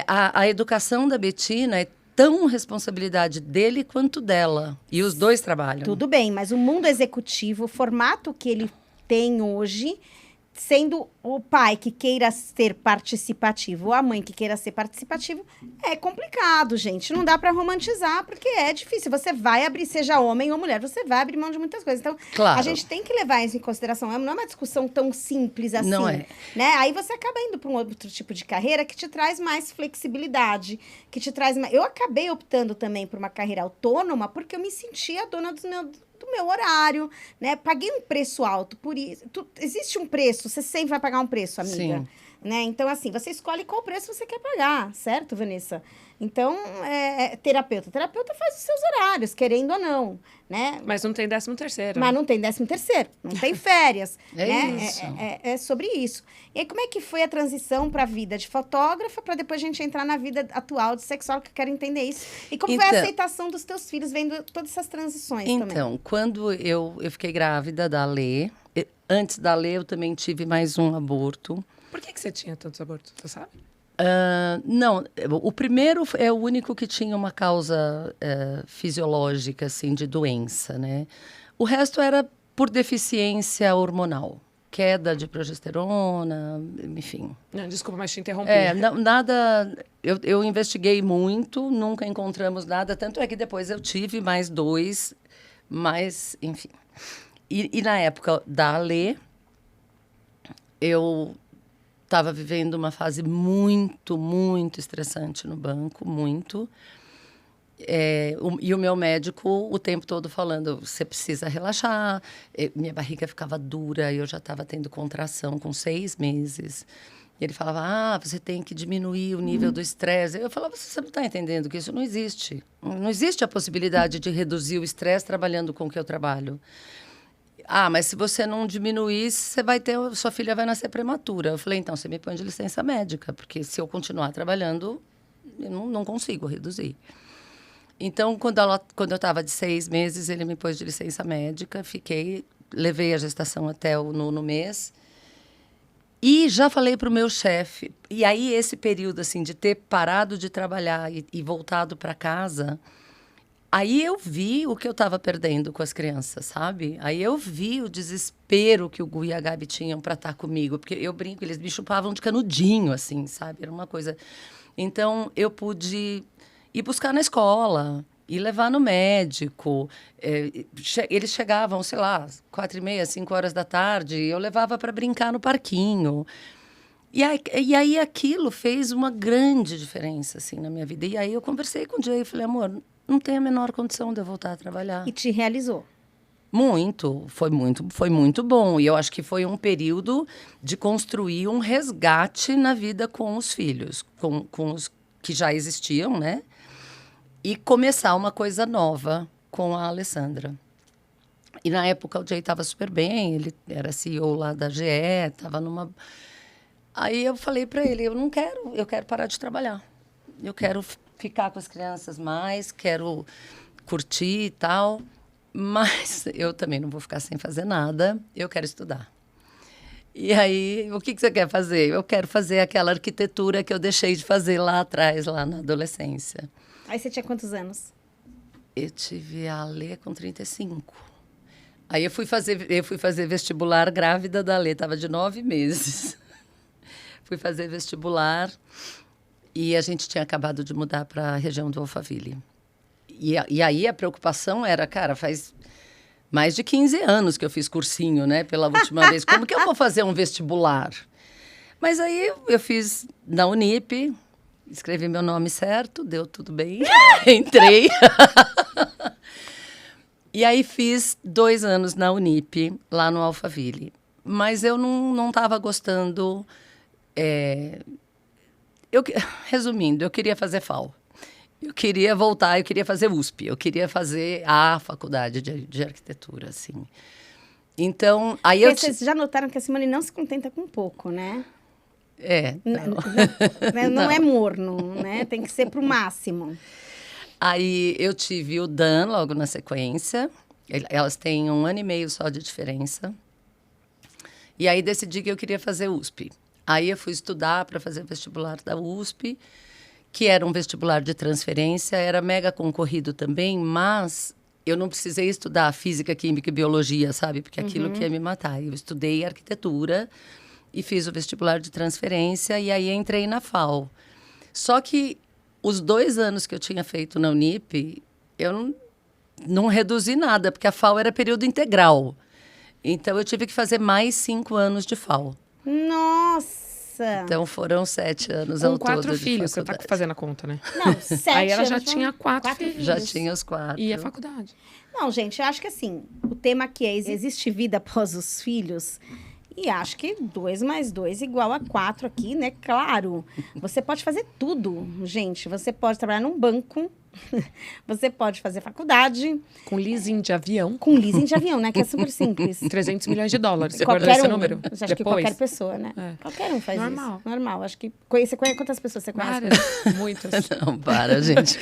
A educação da Betina é tão responsabilidade dele quanto dela. E os dois trabalham. Tudo bem, mas o mundo executivo, o formato que ele tem hoje, sendo o pai que queira ser participativo ou a mãe que queira ser participativo, é complicado, gente. Não dá para romantizar, porque é difícil. Você vai abrir, seja homem ou mulher, você vai abrir mão de muitas coisas. Então, claro, a gente tem que levar isso em consideração. Não é uma discussão tão simples assim. Não é. Né? Aí você acaba indo para um outro tipo de carreira que te traz mais flexibilidade, que te traz mais... Eu acabei optando também por uma carreira autônoma porque eu me sentia dona do meu horário, né? Paguei um preço alto por isso. Existe um preço, você sempre vai pagar um preço, amiga. Sim. Né? Então, assim, você escolhe qual preço você quer pagar, certo, Vanessa? Então, terapeuta. Terapeuta faz os seus horários, querendo ou não, né? Mas não tem 13º. Mas não tem 13º, não tem férias. né? Isso. É sobre isso. E aí, como é que foi a transição para a vida de fotógrafa, para depois a gente entrar na vida atual de sexóloga, que eu quero entender isso. E como foi a aceitação dos teus filhos, vendo todas essas transições também? Então, quando eu fiquei grávida da Lê, antes da Lê eu também tive mais um aborto. Por que você tinha tantos abortos, você sabe? Não, o primeiro é o único que tinha uma causa fisiológica, assim, de doença, né? O resto era por deficiência hormonal. Queda de progesterona, enfim. Não, desculpa, mas te interrompi. Nada... Eu investiguei muito, nunca encontramos nada. Tanto é que depois eu tive mais 2, mas, enfim. E na época da Alê, eu estava vivendo uma fase muito, muito estressante no banco, muito. E o meu médico o tempo todo falando, você precisa relaxar. Minha barriga ficava dura, eu já estava tendo contração com 6 meses. E ele falava, você tem que diminuir o nível do estresse. Eu falava, você não está entendendo que isso não existe. Não existe a possibilidade de reduzir o estresse trabalhando com o que eu trabalho. Mas se você não diminuir, sua filha vai nascer prematura. Eu falei, então, você me põe de licença médica, porque se eu continuar trabalhando, eu não consigo reduzir. Então, quando eu estava de 6 meses, ele me pôs de licença médica, levei a gestação até o 9º mês. E já falei para o meu chefe. E aí, esse período, assim, de ter parado de trabalhar e voltado para casa... Aí eu vi o que eu estava perdendo com as crianças, sabe? Aí eu vi o desespero que o Gu e a Gabi tinham para estar comigo. Porque eu brinco, eles me chupavam de canudinho, assim, sabe? Era uma coisa... Então, eu pude ir buscar na escola. e levar no médico. Eles chegavam, sei lá, 4h30, 5 horas da tarde, eu levava para brincar no parquinho. E aí aquilo fez uma grande diferença, assim, na minha vida. E aí eu conversei com o Jay e falei, amor, não tem a menor condição de eu voltar a trabalhar. E te realizou? Muito, foi muito bom. E eu acho que foi um período de construir um resgate na vida com os filhos, com os que já existiam, né? E começar uma coisa nova com a Alessandra. E na época o Jay estava super bem, ele era CEO lá da GE, estava numa... Aí eu falei para ele, eu quero parar de trabalhar. Eu quero ficar com as crianças mais, quero curtir e tal, mas eu também não vou ficar sem fazer nada, eu quero estudar. E aí, o que você quer fazer? Eu quero fazer aquela arquitetura que eu deixei de fazer lá atrás, lá na adolescência. Aí você tinha quantos anos? Eu tive a Lê com 35. Aí eu fui fazer vestibular grávida da Lê, estava de 9 meses. Fui fazer vestibular e a gente tinha acabado de mudar para a região do Alphaville. E aí a preocupação era, cara, faz mais de 15 anos que eu fiz cursinho, né? Pela última vez. Como que eu vou fazer um vestibular? Mas aí eu fiz na Unip, escrevi meu nome certo, deu tudo bem, entrei. E aí fiz 2 anos na Unip, lá no Alphaville. Mas eu não estava gostando... Resumindo, eu queria fazer FAO. Eu queria voltar, eu queria fazer USP. Eu queria fazer a faculdade de arquitetura, assim. Então, aí Vocês já notaram que a Simone não se contenta com pouco, né? Não é morno, né? Tem que ser pro máximo. Aí eu tive o Dan logo na sequência. Elas têm 1 ano e meio só de diferença. E aí decidi que eu queria fazer USP. Aí eu fui estudar para fazer o vestibular da USP, que era um vestibular de transferência, era mega concorrido também, mas eu não precisei estudar física, química e biologia, sabe? Porque aquilo que ia me matar. Eu estudei arquitetura e fiz o vestibular de transferência e aí entrei na FAO. Só que os 2 anos que eu tinha feito na Unip, eu não reduzi nada, porque a FAO era período integral. Então eu tive que fazer mais 5 anos de FAO. Nossa! Então foram 7 anos ao todo. Com 4 filhos, você tá faculdade. fazendo a conta, né? Não, 7 Aí ela anos. já tinha 4 filhos. Já tinha os 4. E a faculdade. Não, gente, eu acho que assim, o tema aqui é: existe vida após os filhos? E acho que 2 mais 2 igual a 4 aqui, né? Claro. Você pode fazer tudo, gente. Você pode trabalhar num banco. Você pode fazer faculdade. Com leasing de avião. Com leasing de avião, né? Que é super simples. 300 milhões de dólares. Você guardou Qualquer esse um. número? Acho que Depois? qualquer pessoa, né? É. Qualquer um faz Normal. isso. Normal. Acho que... Você conhece quantas pessoas você conhece? Várias. Muitas. Não, para, gente.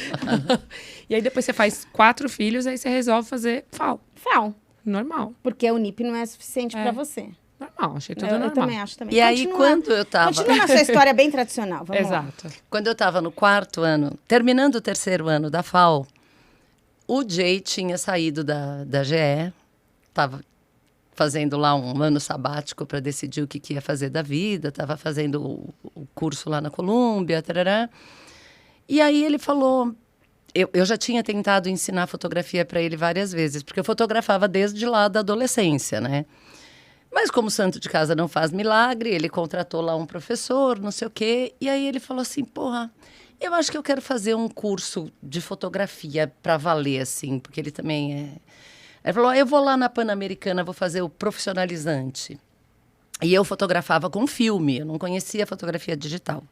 E aí depois você faz 4 filhos, aí você resolve fazer FAO. FAO. Normal. Porque a Unip não é suficiente pra você. Normal, achei tudo Eu normal. também acho também. E aí, quando eu estava... Continua na sua história bem tradicional. Vamos lá. Exato. Quando eu estava no 4º ano, terminando o 3º ano da FAO, o Jay tinha saído da GE, estava fazendo lá um ano sabático para decidir o que ia fazer da vida, estava fazendo o curso lá na Colômbia, tarará. E aí ele falou... Eu já tinha tentado ensinar fotografia para ele várias vezes, porque eu fotografava desde lá da adolescência, né? Mas como santo de casa não faz milagre, ele contratou lá um professor, não sei o quê. E aí ele falou assim, porra, eu acho que eu quero fazer um curso de fotografia para valer, assim, porque ele também é... Ele falou, eu vou lá na Pan-Americana, vou fazer o profissionalizante. E eu fotografava com filme, eu não conhecia fotografia digital.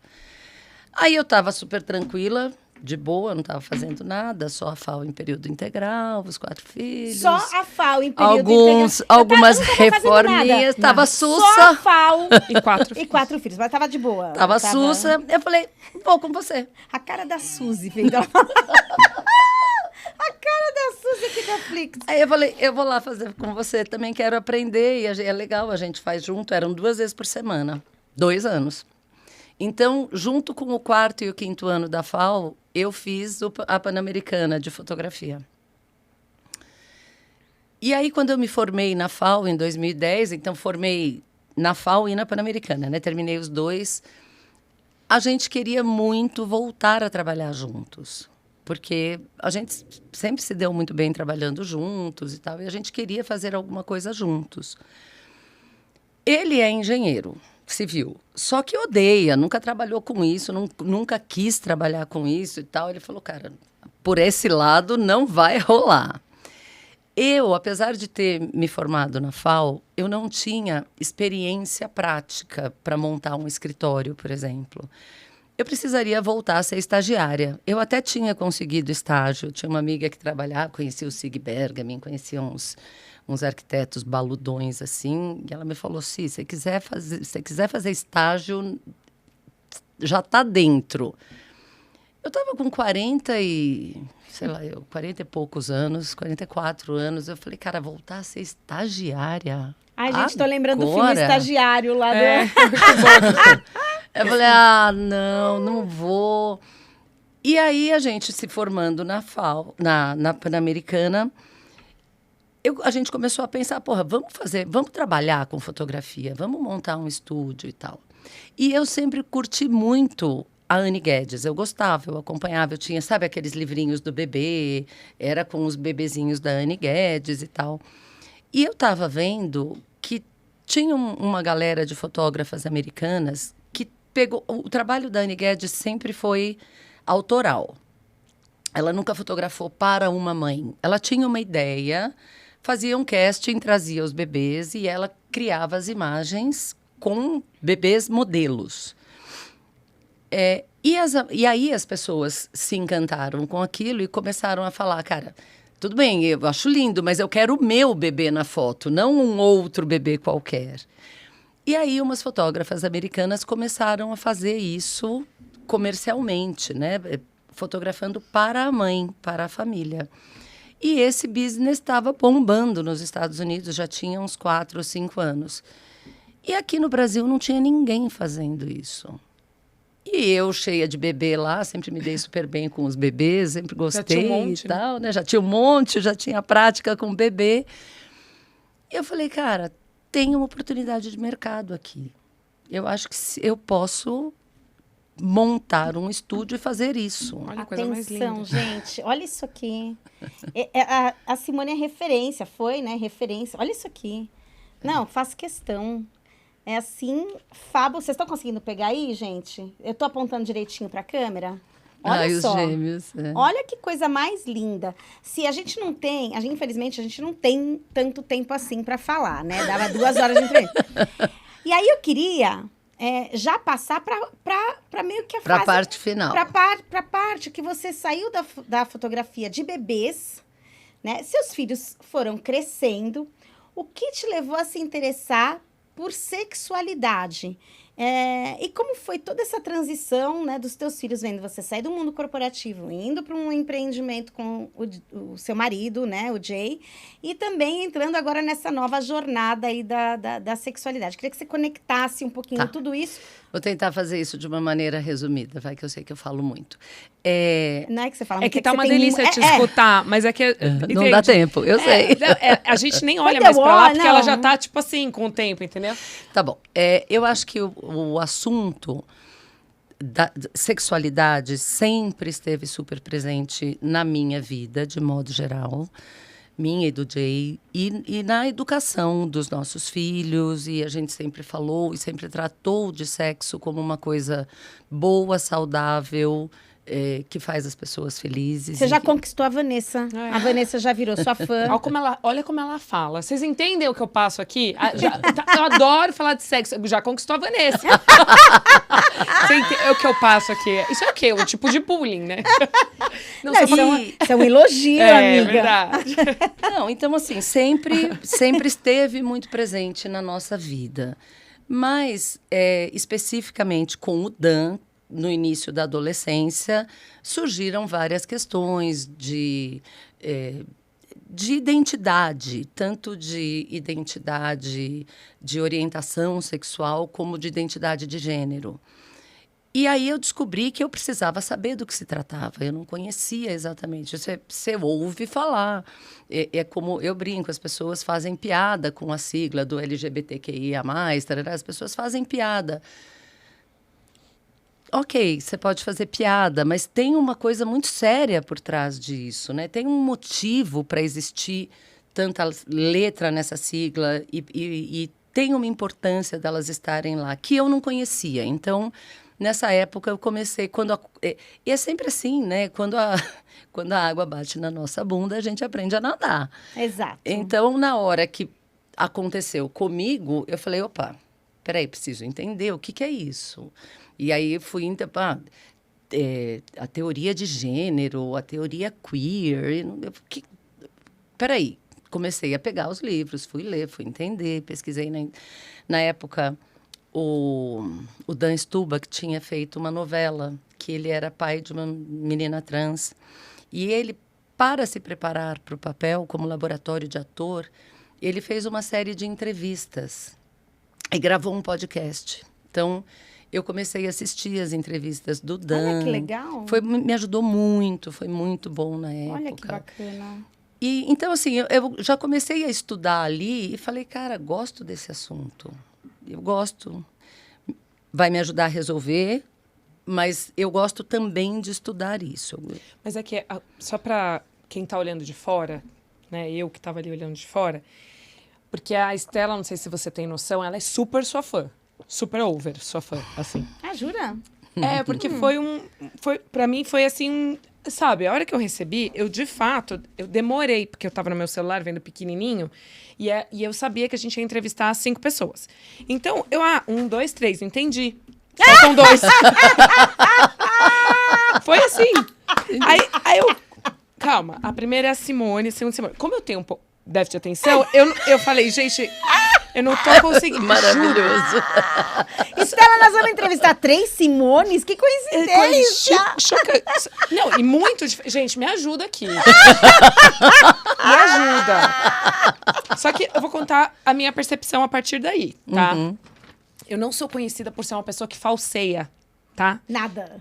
Aí eu estava super tranquila, de boa, não estava fazendo nada, só a FAO em período integral, os 4 filhos. Só a FAO em período integral. Algumas reforminhas, estava sussa. Só a FAO E 4 e 4 filhos, mas tava de boa. Tava sussa. Eu falei, vou com você. A cara da Suzy veio da... A cara da Suzy aqui da Flix. Aí eu falei, eu vou lá fazer com você, também quero aprender. E é legal, a gente faz junto, eram 2 vezes por semana, 2 anos. Então, junto com o 4º e o 5º ano da FAO, eu fiz a Pan-Americana de fotografia. E aí, quando eu me formei na FAO em 2010, então formei na FAO e na Pan-Americana, né? Terminei os 2. A gente queria muito voltar a trabalhar juntos. porque a gente sempre se deu muito bem trabalhando juntos e tal, e a gente queria fazer alguma coisa juntos. Ele é engenheiro civil, só que odeia, nunca trabalhou com isso, nunca quis trabalhar com isso e tal. Ele falou, cara, por esse lado não vai rolar. Eu, apesar de ter me formado na FAO, eu não tinha experiência prática para montar um escritório, por exemplo. Eu precisaria voltar a ser estagiária. Eu até tinha conseguido estágio. Tinha uma amiga que trabalhava, conhecia o Sig Bergamin, conhecia uns arquitetos baludões, assim. E ela me falou, se você quiser fazer estágio, já está dentro. Eu estava com 40 e poucos anos, 44 anos. Eu falei, cara, voltar a ser estagiária? Ai, gente, tô lembrando do filme Estagiário lá do... Eu falei, não vou. E aí, a gente se formando na FAO, na Pan-Americana, a gente começou a pensar, vamos trabalhar com fotografia, vamos montar um estúdio e tal. E eu sempre curti muito a Annie Guedes. Eu gostava, eu acompanhava, eu tinha, sabe, aqueles livrinhos do bebê, era com os bebezinhos da Annie Guedes e tal. E eu estava vendo que tinha uma galera de fotógrafas americanas que pegou... O trabalho da Annie Guedes sempre foi autoral. Ela nunca fotografou para uma mãe. Ela tinha uma ideia, fazia um casting, trazia os bebês e ela criava as imagens com bebês modelos. E aí as pessoas se encantaram com aquilo e começaram a falar, cara, tudo bem, eu acho lindo, mas eu quero o meu bebê na foto, não um outro bebê qualquer. E aí umas fotógrafas americanas começaram a fazer isso comercialmente, né? Fotografando para a mãe, para a família. E esse business estava bombando nos Estados Unidos, já tinha uns 4 ou 5 anos. E aqui no Brasil não tinha ninguém fazendo isso. E eu, cheia de bebê lá, sempre me dei super bem com os bebês, sempre gostei, já tinha um monte, e tal, né? Já tinha um monte, já tinha prática com bebê. E eu falei, cara, tem uma oportunidade de mercado aqui. Eu acho que eu posso montar um estúdio e fazer isso. Olha a coisa mais linda. Atenção, gente, olha isso aqui. A Simone é referência, foi, né? Referência. Olha isso aqui. Não, faço questão. É assim, Fábio. Vocês estão conseguindo pegar aí, gente? Eu tô apontando direitinho para a câmera. Olha só. Os gêmeos. Olha que coisa mais linda. Se a gente não tem, infelizmente, a gente não tem tanto tempo assim para falar, né? Dava 2 horas de entrevista. E aí eu queria já passar para meio que a pra fase... Para a parte final. Para a parte que você saiu da fotografia de bebês, né? Seus filhos foram crescendo. O que te levou a se interessar por sexualidade? E como foi toda essa transição, né, dos teus filhos, vendo você sair do mundo corporativo, indo para um empreendimento com o seu marido, né, o Jay, e também entrando agora nessa nova jornada aí da sexualidade. Queria que você conectasse um pouquinho tudo isso. Vou tentar fazer isso de uma maneira resumida, vai, que eu sei que eu falo muito. Não é que você fala muito, que tá uma delícia te escutar, mas é que... Não dá tempo, eu sei. A gente nem olha mais pra lá, porque ela já tá, tipo assim, com o tempo, entendeu? Tá bom. Eu acho que o assunto da sexualidade sempre esteve super presente na minha vida, de modo geral, minha e do Jay, e na educação dos nossos filhos, e a gente sempre falou e sempre tratou de sexo como uma coisa boa, saudável, que faz as pessoas felizes. Você já conquistou a Vanessa. A Vanessa já virou sua fã. Olha como ela fala. Vocês entendem o que eu passo aqui? Eu adoro falar de sexo. Já conquistou a Vanessa. O que eu passo aqui? Isso é o quê? Um tipo de bullying, né? Isso é um elogio, amiga. É verdade. Não, então, assim, sempre esteve muito presente na nossa vida. Mas, especificamente com o Dan, no início da adolescência, surgiram várias questões de identidade, tanto de identidade de orientação sexual, como de identidade de gênero. E aí eu descobri que eu precisava saber do que se tratava. Eu não conhecia exatamente. Você ouve falar. É como eu brinco, as pessoas fazem piada com a sigla do LGBTQIA+, tarará, as pessoas fazem piada. ok, você pode fazer piada, mas tem uma coisa muito séria por trás disso, né? Tem um motivo para existir tanta letra nessa sigla e tem uma importância delas estarem lá, que eu não conhecia. Então, nessa época, eu comecei... E é sempre assim, né? Quando a água bate na nossa bunda, a gente aprende a nadar. Exato. Então, na hora que aconteceu comigo, eu falei, opa, peraí, preciso entender o que é isso. E aí fui... a teoria de gênero, a teoria queer... Peraí. Comecei a pegar os livros, fui ler, fui entender, pesquisei. Na época, o Dan Stubach tinha feito uma novela, que ele era pai de uma menina trans. E ele, para se preparar para o papel como laboratório de ator, ele fez uma série de entrevistas e gravou um podcast. Então, eu comecei a assistir as entrevistas do Dan. Olha que legal. Me ajudou muito, foi muito bom na época. Olha que bacana. E, então, assim, eu já comecei a estudar ali e falei, cara, gosto desse assunto. Eu gosto. Vai me ajudar a resolver, mas eu gosto também de estudar isso. Mas é que, só para quem está olhando de fora, né, eu que estava ali olhando de fora, porque a Estela, não sei se você tem noção, ela é super sua fã. Super over sua fã, assim. Ah, jura? É, porque pra mim foi assim, sabe, a hora que eu recebi, eu de fato, eu demorei, porque eu tava no meu celular vendo pequenininho, e eu sabia que a gente ia entrevistar 5 pessoas. Então, 1, 2, 3, entendi. Faltam 2. Foi assim. Aí eu, calma, a primeira é a Simone, a segunda é a Simone. Como eu tenho um pouco déficit de atenção, eu falei, gente... Eu não tô conseguindo. Maravilhoso. Estela, nós vamos entrevistar 3 Simones? Que coincidência! Não, e muito... Gente, me ajuda aqui. Me ajuda. Só que eu vou contar a minha percepção a partir daí, tá? Uhum. Eu não sou conhecida por ser uma pessoa que falseia, tá? Nada.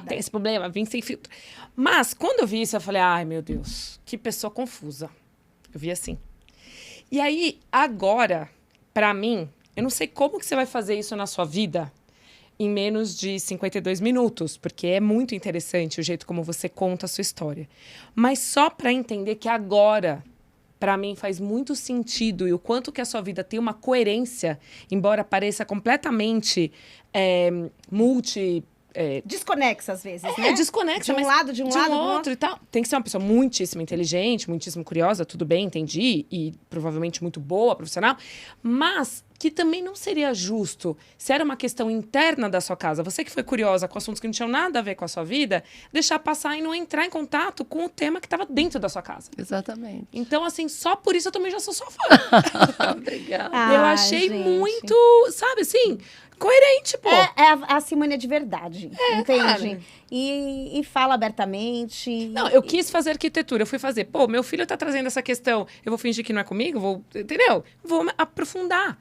Tem esse problema, vim sem filtro. Mas, quando eu vi isso, eu falei, ai, meu Deus, que pessoa confusa. Eu vi assim. E aí, agora... Pra mim, eu não sei como que você vai fazer isso na sua vida em menos de 52 minutos, porque é muito interessante o jeito como você conta a sua história. Mas só pra entender que agora, pra mim, faz muito sentido e o quanto que a sua vida tem uma coerência, embora pareça completamente desconexa, às vezes, né? Desconexa, de um mas lado, de um lado, outro e tal. Tem que ser uma pessoa muitíssimo inteligente, muitíssimo curiosa, tudo bem, entendi, e provavelmente muito boa, profissional, mas que também não seria justo, se era uma questão interna da sua casa, você que foi curiosa com assuntos que não tinham nada a ver com a sua vida, deixar passar e não entrar em contato com o tema que estava dentro da sua casa. Exatamente. Então, assim, só por isso eu também já sou sua fã. Obrigada. Eu achei muito, sabe assim... Coerente, pô. A Simone é de verdade, entende? Cara. E fala abertamente. Não, eu quis fazer arquitetura. Eu fui fazer, pô, meu filho tá trazendo essa questão. Eu vou fingir que não é comigo? Entendeu? Vou aprofundar.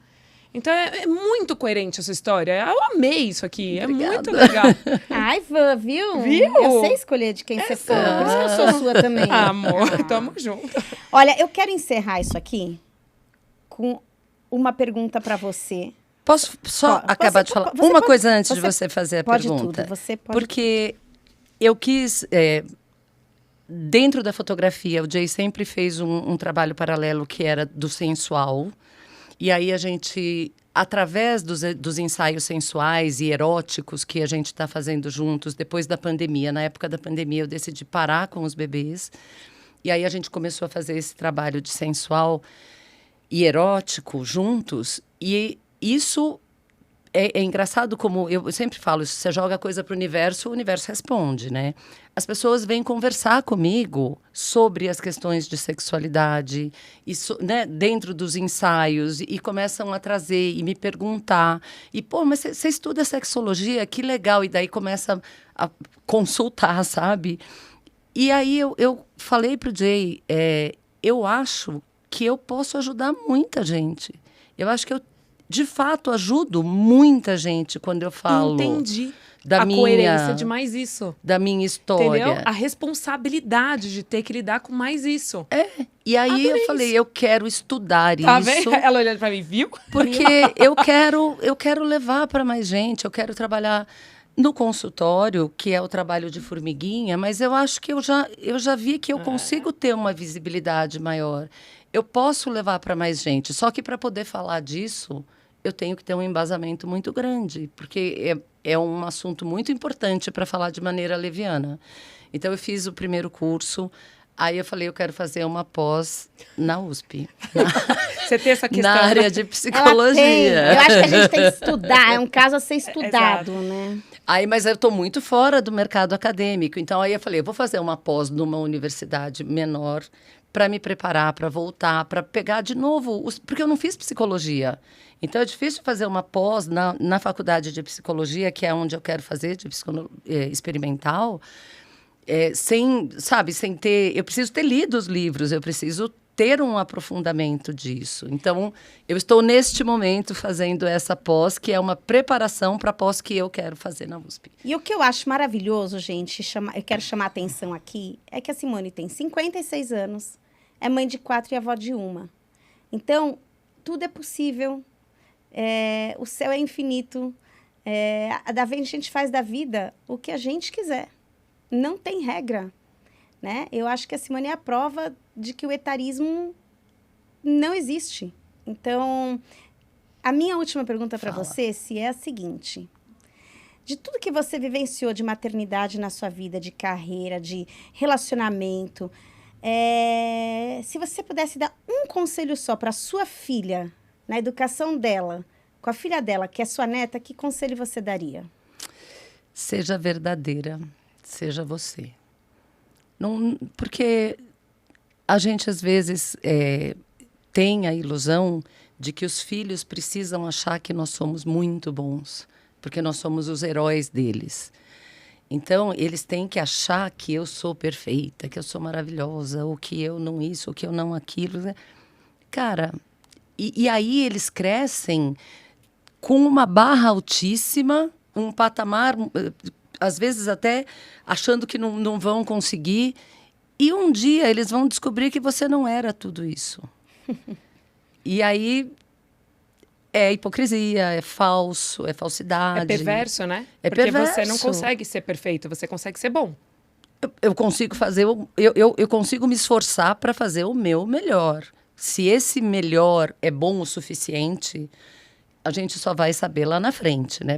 Então, é muito coerente essa história. Eu amei isso aqui. Obrigada. É muito legal. Ai, Vã, viu? Viu? Eu sei escolher de quem você for. Por isso que eu sou sua também. Amor, tamo junto. Olha, eu quero encerrar isso aqui com uma pergunta pra você. Posso só acabar de falar uma coisa antes de você fazer a pode pergunta? Tudo, você pode. Porque eu quis... dentro da fotografia, o Jay sempre fez um trabalho paralelo que era do sensual. E aí a gente, através dos ensaios sensuais e eróticos que a gente está fazendo juntos, depois da pandemia, na época da pandemia eu decidi parar com os bebês. E aí a gente começou a fazer esse trabalho de sensual e erótico juntos. E isso é engraçado como... Eu sempre falo, se você joga coisa para o universo responde, né? As pessoas vêm conversar comigo sobre as questões de sexualidade, né, dentro dos ensaios, e começam a trazer e me perguntar. E, pô, mas você estuda sexologia? Que legal! E daí começa a consultar, sabe? E aí eu falei para o Jay, eu acho que eu posso ajudar muita gente. Eu acho que eu, de fato, ajudo muita gente quando eu falo... Entendi. A coerência de mais isso. Da minha história. Entendeu? A responsabilidade de ter que lidar com mais isso. E aí Adorei eu falei, isso. eu quero estudar Tá isso. vendo? Ela olhando pra mim, viu? Porque eu quero levar para mais gente, eu quero trabalhar no consultório, que é o trabalho de formiguinha, mas eu acho que eu já vi que eu consigo ter uma visibilidade maior. Eu posso levar para mais gente, só que para poder falar disso, eu tenho que ter um embasamento muito grande, porque é um assunto muito importante para falar de maneira leviana. Então, eu fiz o primeiro curso, aí eu falei, eu quero fazer uma pós na USP. Você tem essa questão na área de psicologia. Eu acho que a gente tem que estudar, é um caso a ser estudado, né? Aí, mas eu estou muito fora do mercado acadêmico. Então, aí eu falei, eu vou fazer uma pós numa universidade menor para me preparar, para voltar, para pegar de novo... Porque eu não fiz psicologia. Então, é difícil fazer uma pós na faculdade de psicologia, que é onde eu quero fazer, de experimental, sem ter... Eu preciso ter lido os livros, eu preciso ter um aprofundamento disso. Então, eu estou, neste momento, fazendo essa pós, que é uma preparação para a pós que eu quero fazer na USP. E o que eu acho maravilhoso, gente, eu quero chamar a atenção aqui, é que a Simone tem 56 anos, é mãe de 4 e avó de 1. Então, tudo é possível, o céu é infinito, a gente faz da vida o que a gente quiser. Não tem regra, né? Eu acho que a Simone é a prova de que o etarismo não existe. Então, a minha última pergunta para você, Se, é a seguinte. De tudo que você vivenciou de maternidade na sua vida, de carreira, de relacionamento, se você pudesse dar um conselho só para sua filha, na educação dela, com a filha dela, que é sua neta, que conselho você daria? Seja verdadeira, seja você. Não, porque a gente, às vezes, tem a ilusão de que os filhos precisam achar que nós somos muito bons, porque nós somos os heróis deles. Então, eles têm que achar que eu sou perfeita, que eu sou maravilhosa, ou que eu não isso, ou que eu não aquilo. Né? Cara, e aí eles crescem com uma barra altíssima, um patamar... às vezes até achando que não vão conseguir. E um dia eles vão descobrir que você não era tudo isso. E aí é hipocrisia, é falso, é falsidade. É perverso, né? É porque perverso. Você não consegue ser perfeito, você consegue ser bom. Eu consigo fazer... Eu consigo me esforçar para fazer o meu melhor. Se esse melhor é bom o suficiente... a gente só vai saber lá na frente, né?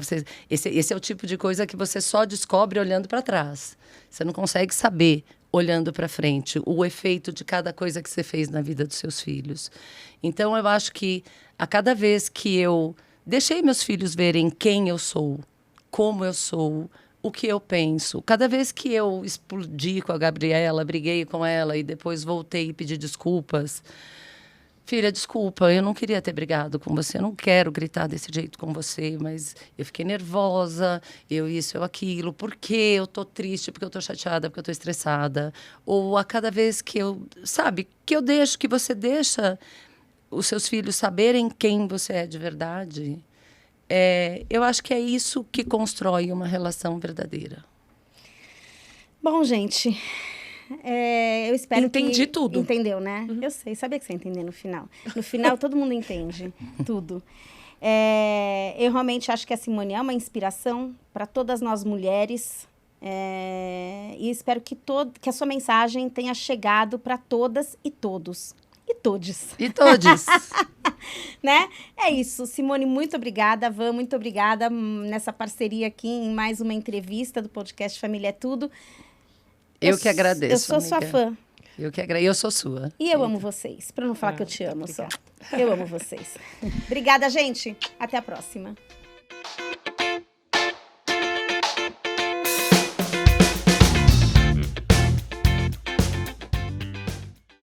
Esse é o tipo de coisa que você só descobre olhando para trás. Você não consegue saber, olhando para frente, o efeito de cada coisa que você fez na vida dos seus filhos. Então, eu acho que a cada vez que eu deixei meus filhos verem quem eu sou, como eu sou, o que eu penso, cada vez que eu explodi com a Gabriela, briguei com ela e depois voltei e pedi desculpas... Filha, desculpa, eu não queria ter brigado com você, eu não quero gritar desse jeito com você, mas eu fiquei nervosa, eu isso, eu aquilo, porque eu tô triste, porque eu tô chateada, porque eu tô estressada. Ou a cada vez que que você deixa os seus filhos saberem quem você é de verdade, eu acho que é isso que constrói uma relação verdadeira. Bom, gente... eu espero Entendi tudo. Entendeu, né? Eu sei, sabia que você ia entender no final. No final, todo mundo entende tudo. Eu realmente acho que a Simone é uma inspiração para todas nós mulheres. E espero que a sua mensagem tenha chegado para todas e todos. E todes. E todes. Né? É isso. Simone, muito obrigada. Van, muito obrigada nessa parceria aqui em mais uma entrevista do podcast Família é Tudo. Eu que agradeço, eu sou sua fã. Eu sou sua. E eu amo vocês. Para não falar que eu te amo só. Eu amo vocês. Obrigada, gente. Até a próxima.